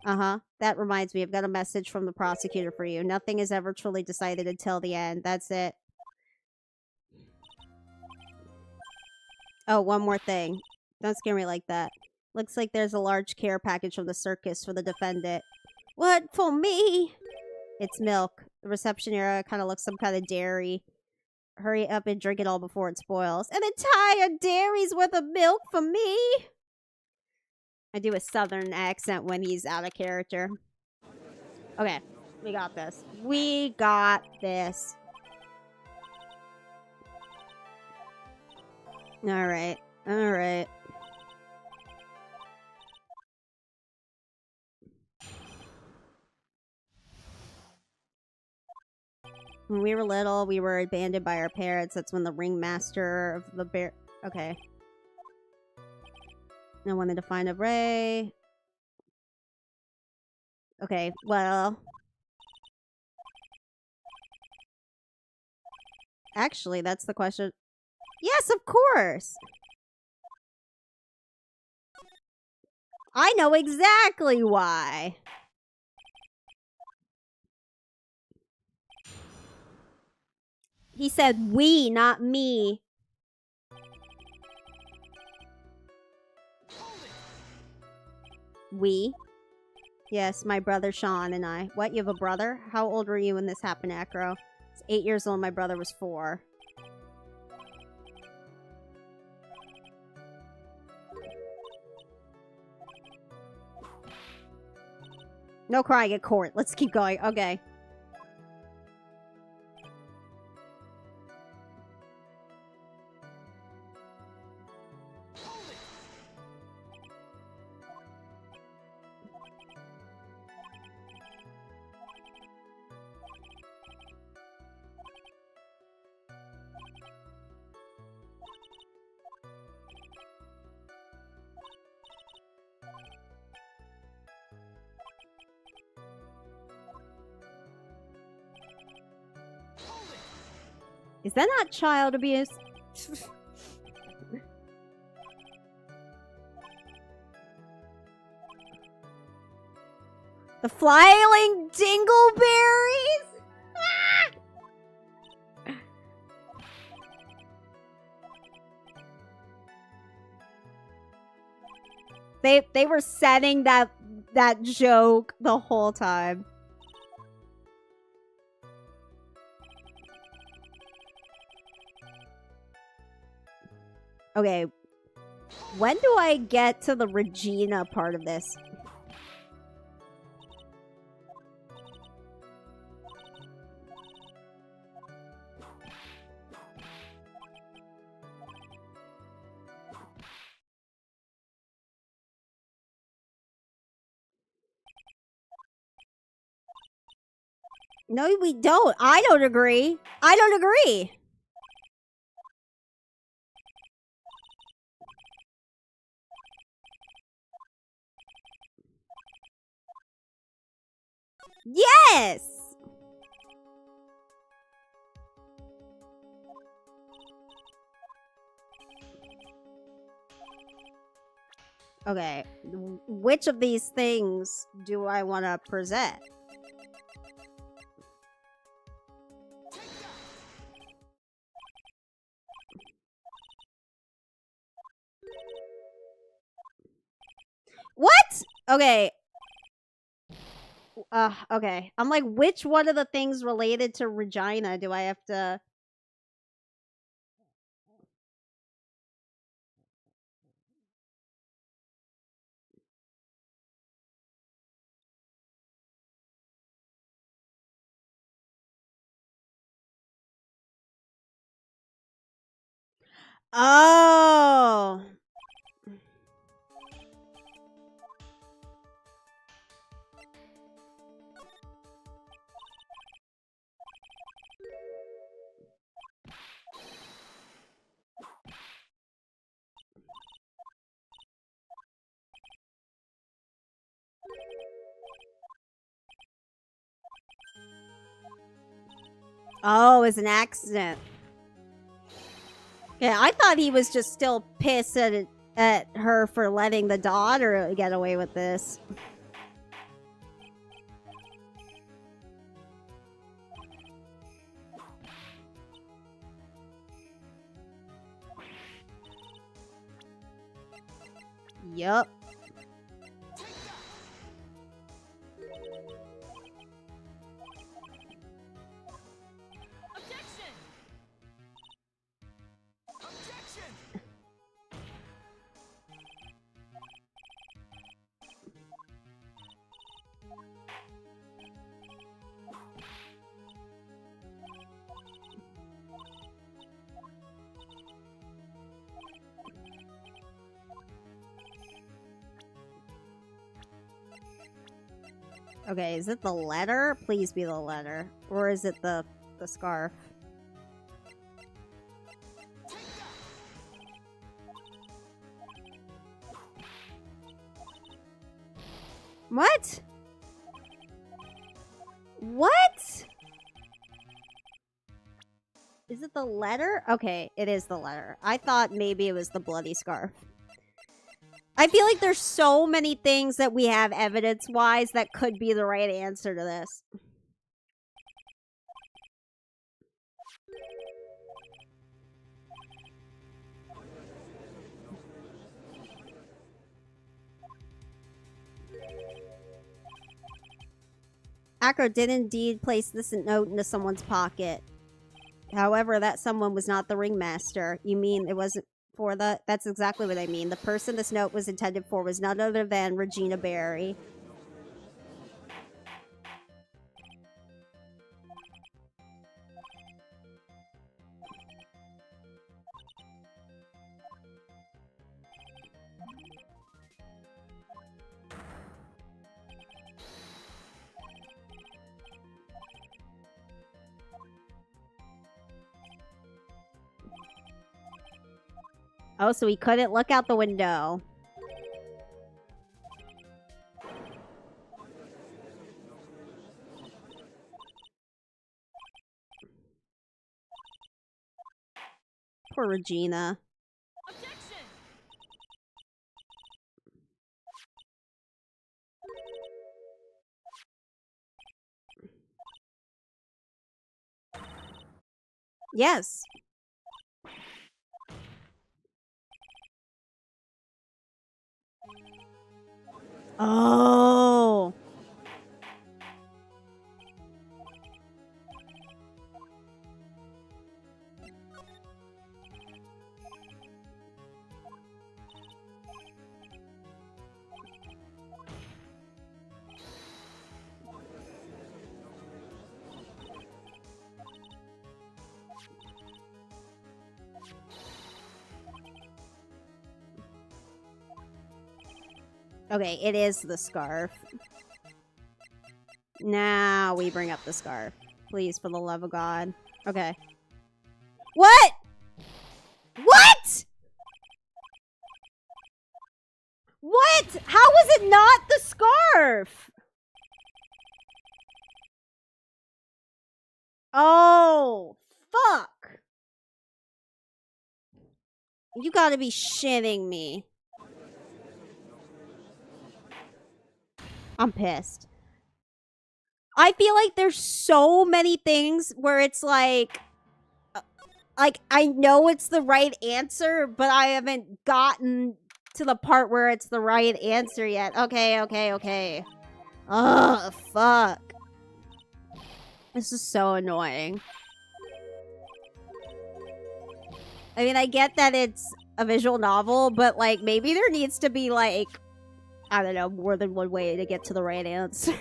Speaker 1: That reminds me, I've got a message from the prosecutor for you. Nothing is ever truly decided until the end. That's it. Oh, one more thing. Don't scare me like that. Looks like there's a large care package from the circus for the defendant. What? For me? It's milk. The reception area kind of looks some kind of dairy. Hurry up and drink it all before it spoils. An entire dairy's worth of milk for me? I do a southern accent when he's out of character. Okay, we got this. We got this. Alright. When we were little, we were abandoned by our parents. That's when the ringmaster of the bear... Okay. I wanted to find a ray. Okay, well... Actually, that's the question. Yes, of course! I know exactly why! He said we, not me. We? Yes, my brother Sean and I. What, you have a brother? How old were you when this happened, Acro? I was 8 years old, my brother was 4. No crying at court. Let's keep going. Okay. Is that not child abuse? The flying dingleberries? Ah! They were setting that joke the whole time. Okay. When do I get to the Regina part of this? No, we don't. I don't agree. I don't agree. Yes! Okay, which of these things do I want to present? What? Okay. Okay. I'm like, which one of the things related to Regina do I have to... Oh. Oh, it's an accident. Yeah, I thought he was just still pissed at her for letting the daughter get away with this. Yup. Okay, is it the letter? Please be the letter. Or is it the scarf? What? What? Is it the letter? Okay, it is the letter. I thought maybe it was the bloody scarf. I feel like there's so many things that we have evidence-wise that could be the right answer to this. Acro did indeed place this note into someone's pocket. However, that someone was not the ringmaster. You mean it wasn't for the... That's exactly what I mean. The person this note was intended for was none other than Regina Barry. Oh, so he couldn't look out the window. Poor Regina.
Speaker 2: Objection!
Speaker 1: Yes. Oh. Okay, it is the scarf. Now we bring up the scarf. Please, for the love of God. Okay. What? What? What? How was it not the scarf? Oh, fuck. You gotta be shitting me. I'm pissed. I feel like there's so many things where it's like I know it's the right answer, but I haven't gotten to the part where it's the right answer yet. Okay. Ugh, fuck. This is so annoying. I mean, I get that it's a visual novel, but, like, maybe there needs to be, like, I don't know, more than one way to get to the right answer.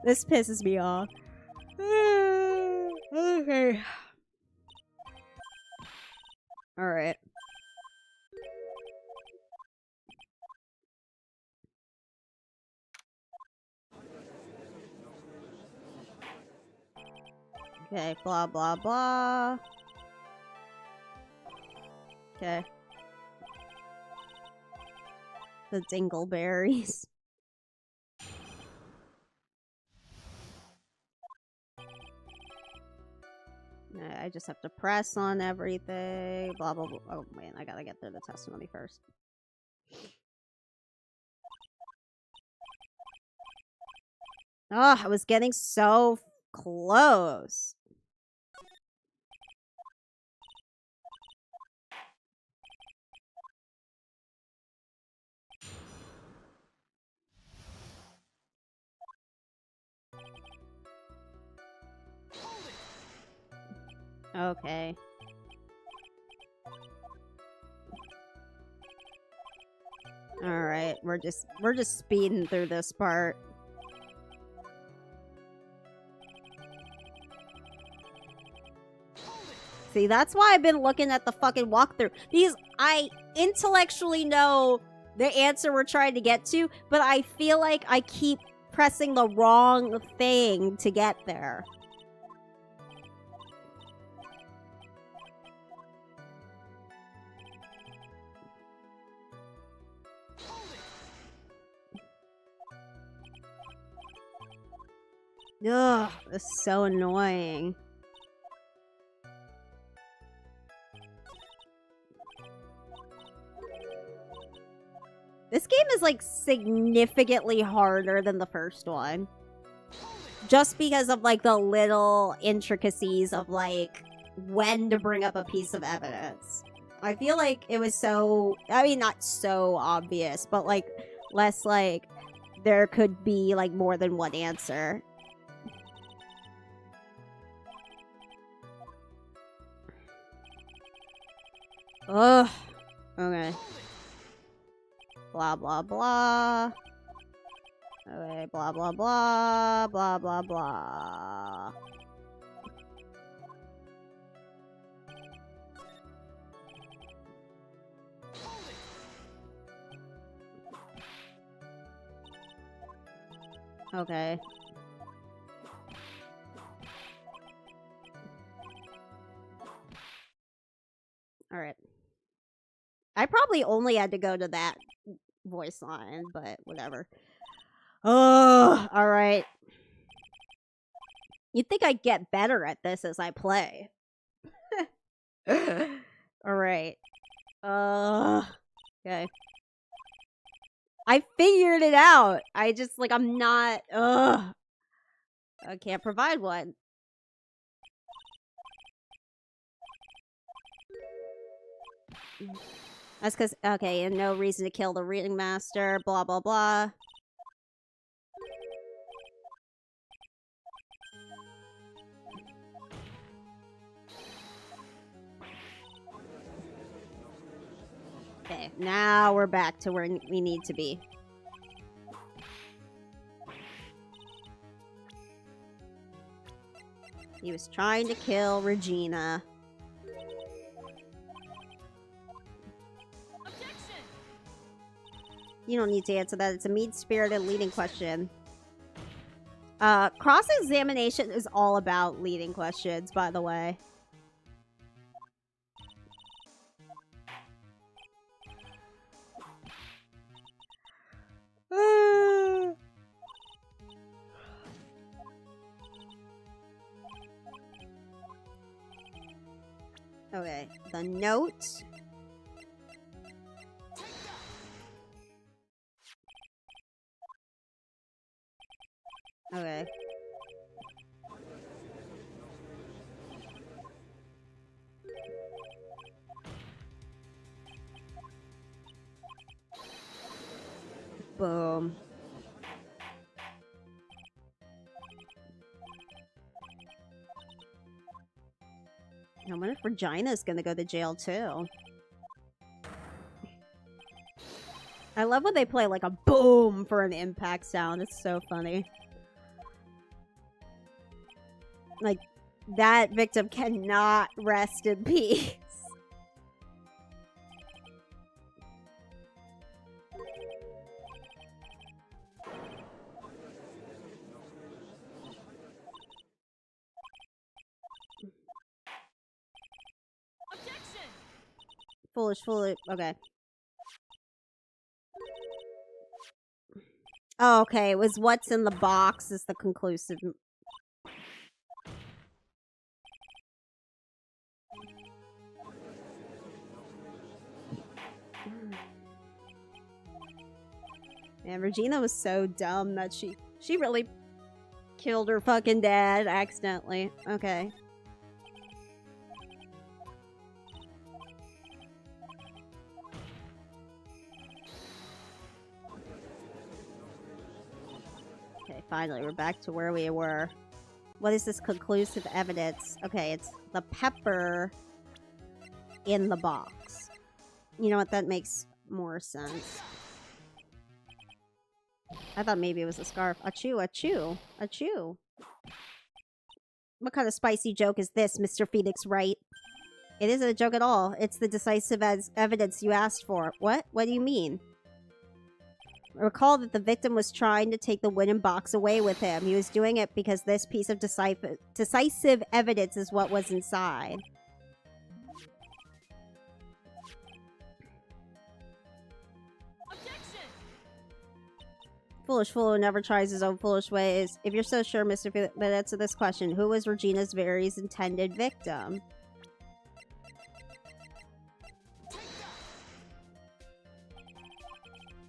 Speaker 1: This pisses me off. Okay. Alright. Okay, blah, blah, blah. Okay. The dingleberries. I just have to press on everything. Blah, blah, blah. Oh, man, I gotta get through the testimony first. Oh, I was getting so close. Okay. Alright, we're just speeding through this part. See, that's why I've been looking at the fucking walkthrough. Because I intellectually know the answer we're trying to get to, but I feel like I keep pressing the wrong thing to get there. Ugh, this is so annoying. This game is, like, significantly harder than the first one. Just because of, like, the little intricacies of, like, when to bring up a piece of evidence. I feel like it was so... I mean, not so obvious, but, like, less, like, there could be, like, more than one answer. Ugh. Okay. Blah, blah, blah. Okay, blah, blah, blah. Blah, blah, blah. Okay. Alright. I probably only had to go to that voice line, but whatever. Oh, alright. You'd think I'd get better at this as I play. Alright. Okay. I figured it out. I just, like, I'm not... I can't provide one. That's because... Okay, and no reason to kill the reading master. Blah, blah, blah. Okay, now we're back to where we need to be. He was trying to kill Regina. Objection! You don't need to answer that. It's a mean-spirited leading question. Cross-examination is all about leading questions, by the way. Okay, the note. Okay. Boom. I wonder if Regina's gonna go to jail too. I love when they play like a boom for an impact sound. It's so funny. Like, that victim cannot rest in peace.
Speaker 2: Objection!
Speaker 1: Foolish. Okay. Oh, okay. It was what's in the box is the conclusive. Man, Regina was so dumb that she really killed her fucking dad accidentally. Okay. Okay, finally, we're back to where we were. What is this conclusive evidence? Okay, it's the pepper in the box. You know what? That makes more sense. I thought maybe it was a scarf. Achoo, achoo, achoo. What kind of spicy joke is this, Mr. Phoenix Wright? It isn't a joke at all. It's the decisive evidence you asked for. What? What do you mean? Recall that the victim was trying to take the wooden box away with him. He was doing it because this piece of decisive evidence is what was inside.
Speaker 2: Objection!
Speaker 1: Foolish fool who never tries his own foolish ways. If you're so sure, Mr. But answer this question. Who was Regina's Very's intended victim?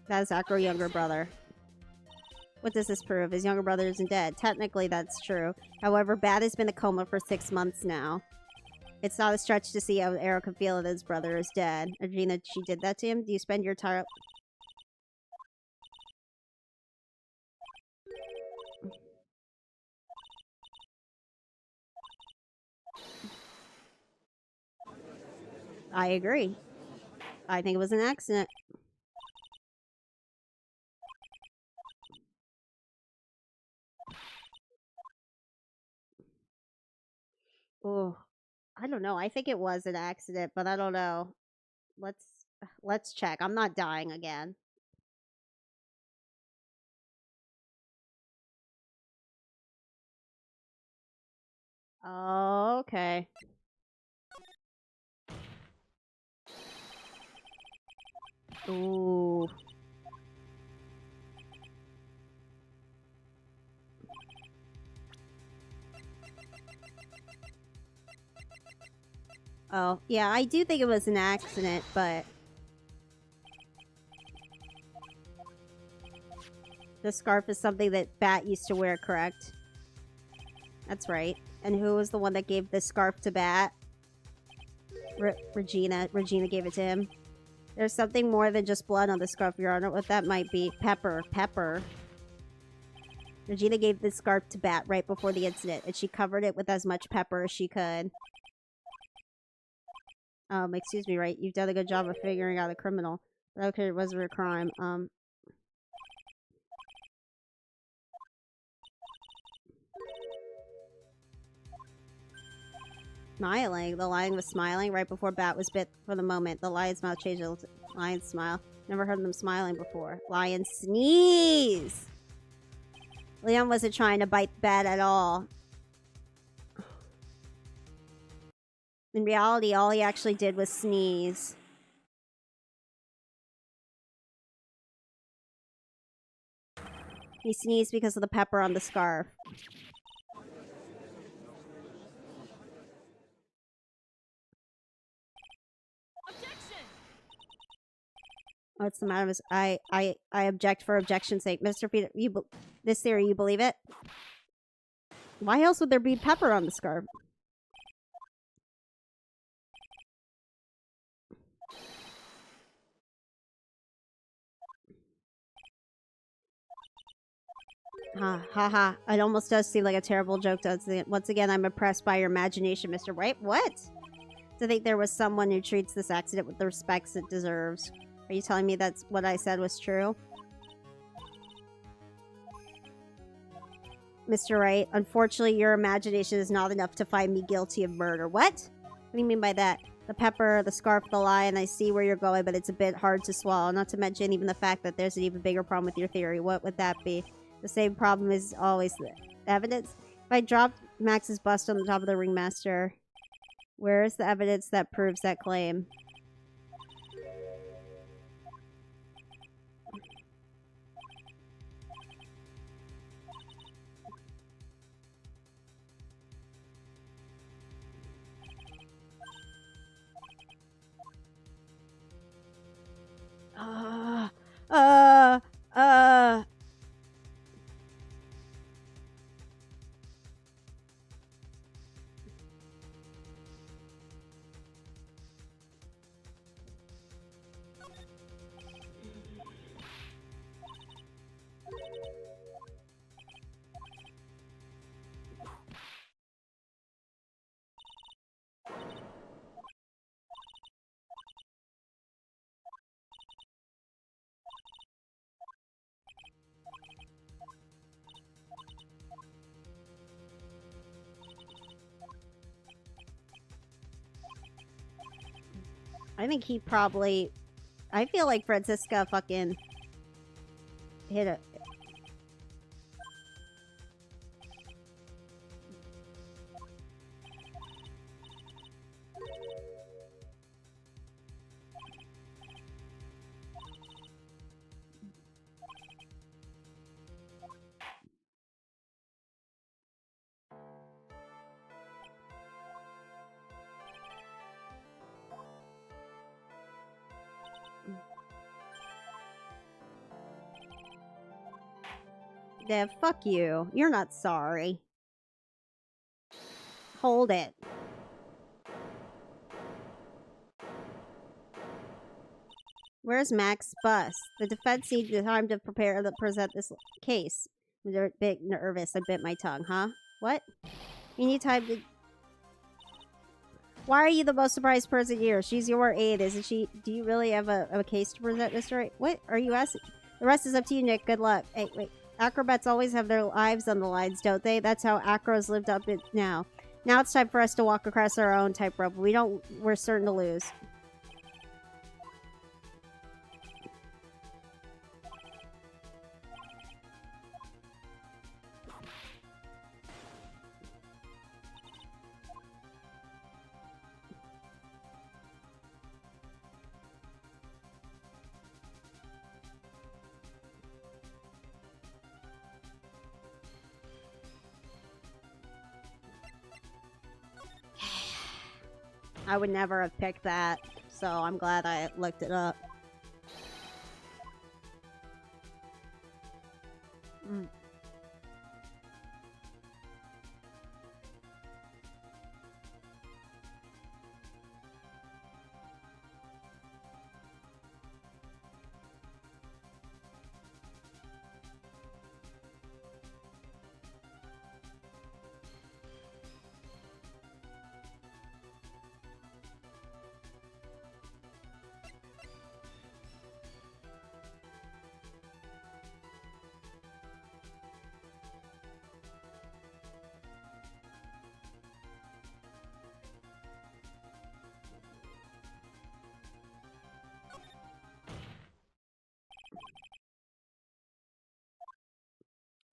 Speaker 1: That is Acro's younger brother. What does this prove? His younger brother isn't dead. Technically, that's true. However, Bat has been in a coma for 6 months now. It's not a stretch to see how Arrow can feel that his brother is dead. Regina, she did that to him? Do you spend your entire... I agree. I think it was an accident. Oh, I don't know. I think it was an accident, but I don't know. Let's check. I'm not dying again. Okay. Ooh. Oh, yeah, I do think it was an accident, but... The scarf is something that Bat used to wear, correct? That's right. And who was the one that gave the scarf to Bat? Regina. Regina gave it to him. There's something more than just blood on the scarf, Your Honor. What that might be. Pepper. Pepper. Regina gave the scarf to Bat right before the incident, and she covered it with as much pepper as she could. Excuse me, right? You've done a good job of figuring out a criminal. Okay, it wasn't a crime. Smiling. The lion was smiling right before Bat was bit for the moment. The lion's mouth changed to lion smile. Never heard them smiling before. Lion sneeze! Leon wasn't trying to bite Bat at all. In reality, all he actually did was sneeze. He sneezed because of the pepper on the scarf.
Speaker 2: Objection!
Speaker 1: What's the matter? I object for objection's sake. Mr. Peter, this theory, you believe it? Why else would there be pepper on the scarf? Ha ha ha. It almost does seem like a terrible joke, doesn't it? Once again, I'm impressed by your imagination, Mr. White. What? To think there was someone who treats this accident with the respect it deserves. Are you telling me that's what I said was true? Mr. Wright, unfortunately, your imagination is not enough to find me guilty of murder. What? What do you mean by that? The pepper, the scarf, the lie, and I see where you're going, but it's a bit hard to swallow. Not to mention even the fact that there's an even bigger problem with your theory. What would that be? The same problem is always the evidence. If I dropped Max's bust on the top of the ringmaster, where is the evidence that proves that claim? Uh, uh, uh. I think he probably... I feel like Franziska fucking hit a... Yeah, fuck you. You're not sorry. Hold it. Where's Max Bus? The defense needs time to prepare to present this case. I'm a bit nervous. I bit my tongue, huh? What? You need time to... Why are you the most surprised person here? She's your aide, isn't she? Do you really have a case to present, Mr. Wright? What are you asking? The rest is up to you, Nick. Good luck. Hey, wait. Acrobats always have their lives on the lines, don't they? That's how acros lived up it now. Now it's time for us to walk across our own tightrope. We're certain to lose. I would never have picked that, so I'm glad I looked it up. Mm.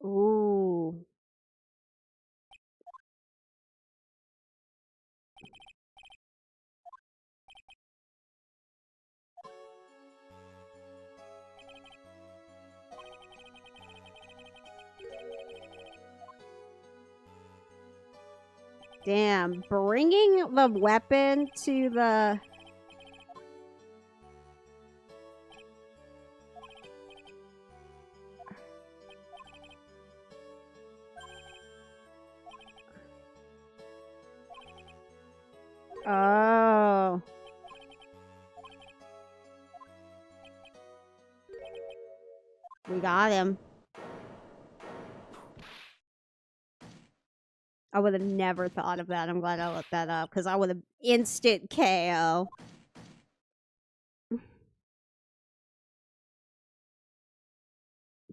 Speaker 1: Ooh. Damn, bringing the weapon to the... Oh. We got him. I would have never thought of that. I'm glad I looked that up because I would have instant KO.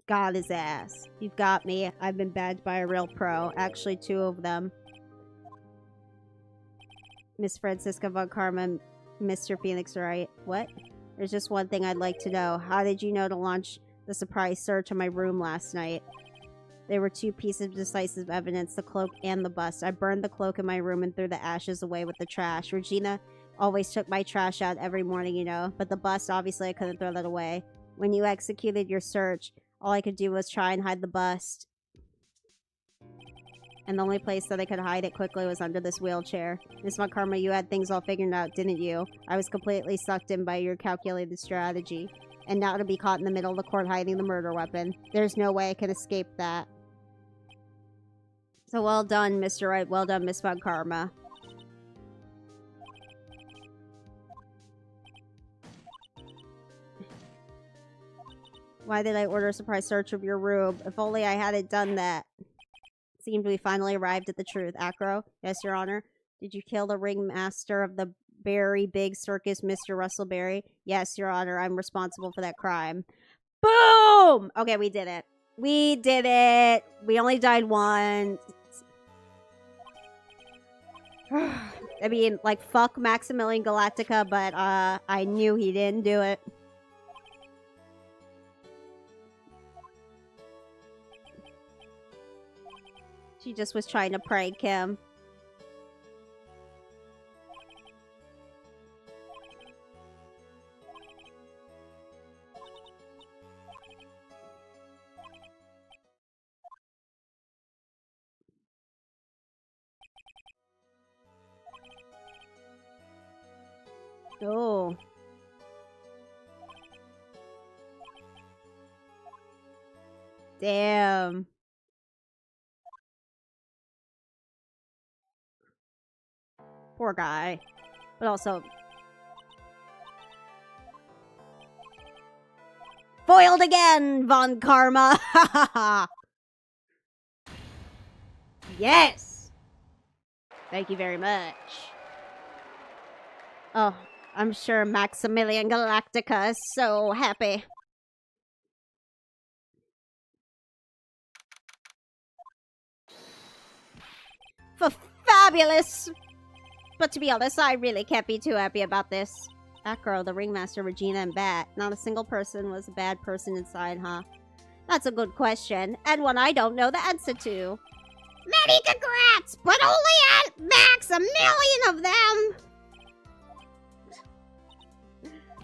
Speaker 1: Got his ass. You've got me. I've been badged by a real pro. Actually, 2 of them. Miss Francisca Von Karma, Mr. Phoenix, right? What? There's just one thing I'd like to know. How did you know to launch the surprise search on my room last night? There were 2 pieces of decisive evidence, the cloak and the bust. I burned the cloak in my room and threw the ashes away with the trash. Regina always took my trash out every morning, you know, but the bust, obviously I couldn't throw that away. When you executed your search, all I could do was try and hide the bust. And the only place that I could hide it quickly was under this wheelchair. Miss Karma, you had things all figured out, didn't you? I was completely sucked in by your calculated strategy. And now to be caught in the middle of the court hiding the murder weapon. There's no way I can escape that. So well done, Mr. Wright. Well done, Miss Von Karma. Why did I order a surprise search of your room? If only I hadn't done that. It seemed we finally arrived at the truth. Acro? Yes, Your Honor. Did you kill the ringmaster of the Berry Big Circus, Mr. Russell Berry? Yes, Your Honor. I'm responsible for that crime. Boom! Okay, we did it. We did it. We only died once. I mean, like, fuck Maximilian Galactica, but I knew he didn't do it. She just was trying to prank him. Oh. Damn. Poor guy. But also... foiled again, Von Karma! Yes! Thank you very much. Oh, I'm sure Maximilian Galactica is so happy. Fabulous! But to be honest, I really can't be too happy about this. Acro, the ringmaster, Regina, and Bat. Not a single person was a bad person inside, huh? That's a good question, and one I don't know the answer to. Many congrats, but only at max 1 million of them!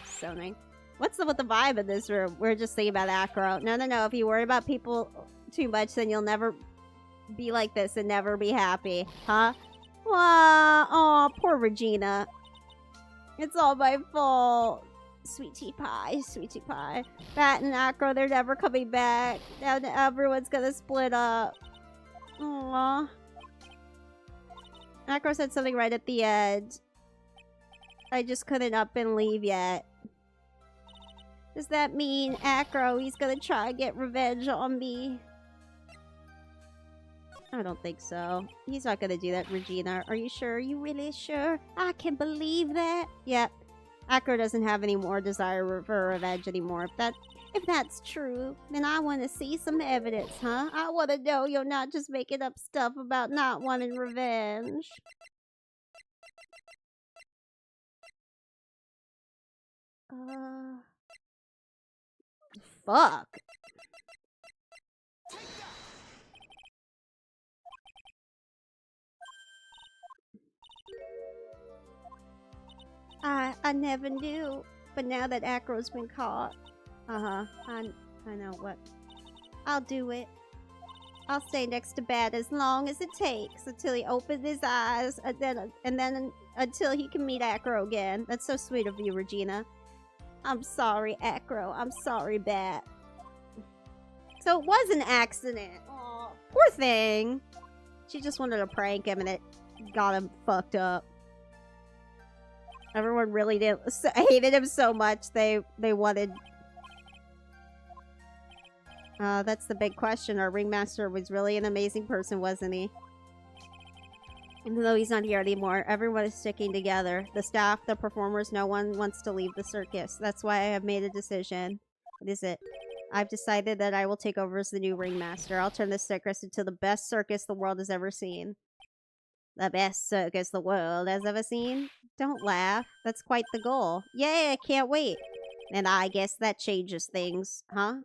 Speaker 1: So nice. What's with the vibe in this room? We're just thinking about Acro. No. If you worry about people too much, then you'll never be like this and never be happy. Huh? Aw, poor Regina. It's all my fault. Sweetie pie, sweetie pie. Bat and Acro, they're never coming back. Now everyone's gonna split up. Aww. Acro said something right at the end. I just couldn't up and leave yet. Does that mean Acro, he's gonna try and get revenge on me? I don't think so. He's not gonna do that, Regina. Are you sure? Are you really sure? I can believe that. Yep. Acro doesn't have any more desire for revenge anymore. If that's true, then I want to see some evidence, huh? I want to know you're not just making up stuff about not wanting revenge. Fuck. I never knew, but now that Acro's been caught, I know what. I'll do it. I'll stay next to Bat as long as it takes until he opens his eyes, and then until he can meet Acro again. That's so sweet of you, Regina. I'm sorry, Acro. I'm sorry, Bat. So it was an accident. Aw, poor thing. She just wanted to prank him and it got him fucked up. Everyone really hated him so much. They wanted. That's the big question. Our ringmaster was really an amazing person, wasn't he? Even though he's not here anymore, everyone is sticking together. The staff, the performers, no one wants to leave the circus. That's why I have made a decision. What is it? I've decided that I will take over as the new ringmaster. I'll turn this circus into the best circus the world has ever seen. The best circus the world has ever seen? Don't laugh. That's quite the goal. Yay, I can't wait. And I guess that changes things, huh?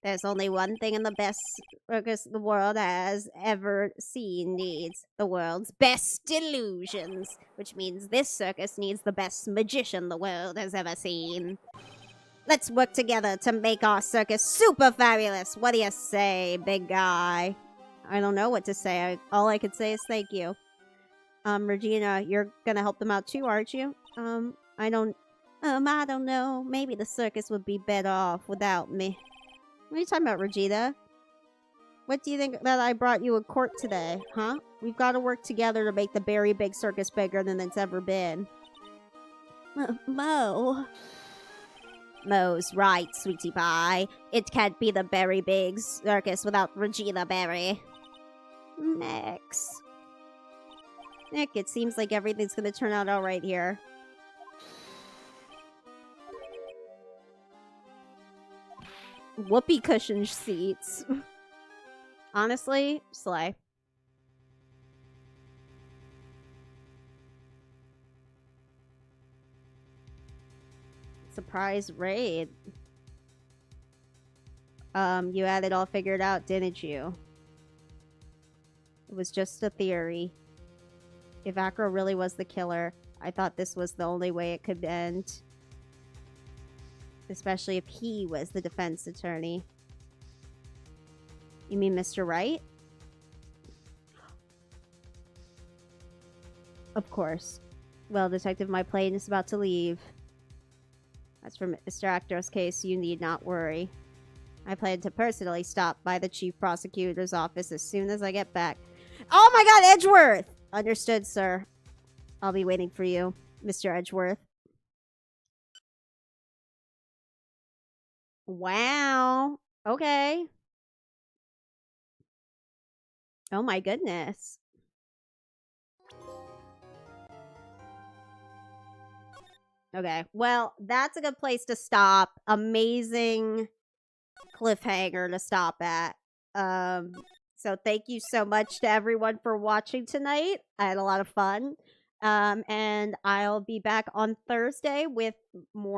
Speaker 1: There's only one thing in the best circus the world has ever seen needs. The world's best illusions. Which means this circus needs the best magician the world has ever seen. Let's work together to make our circus super fabulous. What do you say, big guy? I don't know what to say. All I could say is thank you. Regina, you're gonna help them out too, aren't you? I don't know. Maybe the circus would be better off without me. What are you talking about, Regina? What do you think that I brought you a court today, huh? We've got to work together to make the Berry Big Circus bigger than it's ever been. Mo. Mo's right, sweetie pie. It can't be the Berry Big Circus without Regina Berry. Max. Nick, it seems like everything's gonna turn out alright here. Whoopee cushion seats. Honestly, slay. Surprise raid. You had it all figured out, didn't you? It was just a theory. If Acro really was the killer, I thought this was the only way it could end. Especially if he was the defense attorney. You mean Mr. Wright? Of course. Well, Detective, my plane is about to leave. As for Mr. Actor's case, you need not worry. I plan to personally stop by the Chief Prosecutor's office as soon as I get back. Oh my god, Edgeworth! Understood, sir. I'll be waiting for you, Mr. Edgeworth. Wow. Okay. Oh my goodness. Okay. Well, that's a good place to stop. Amazing cliffhanger to stop at. So thank you so much to everyone for watching tonight. I had a lot of fun. And I'll be back on Thursday with more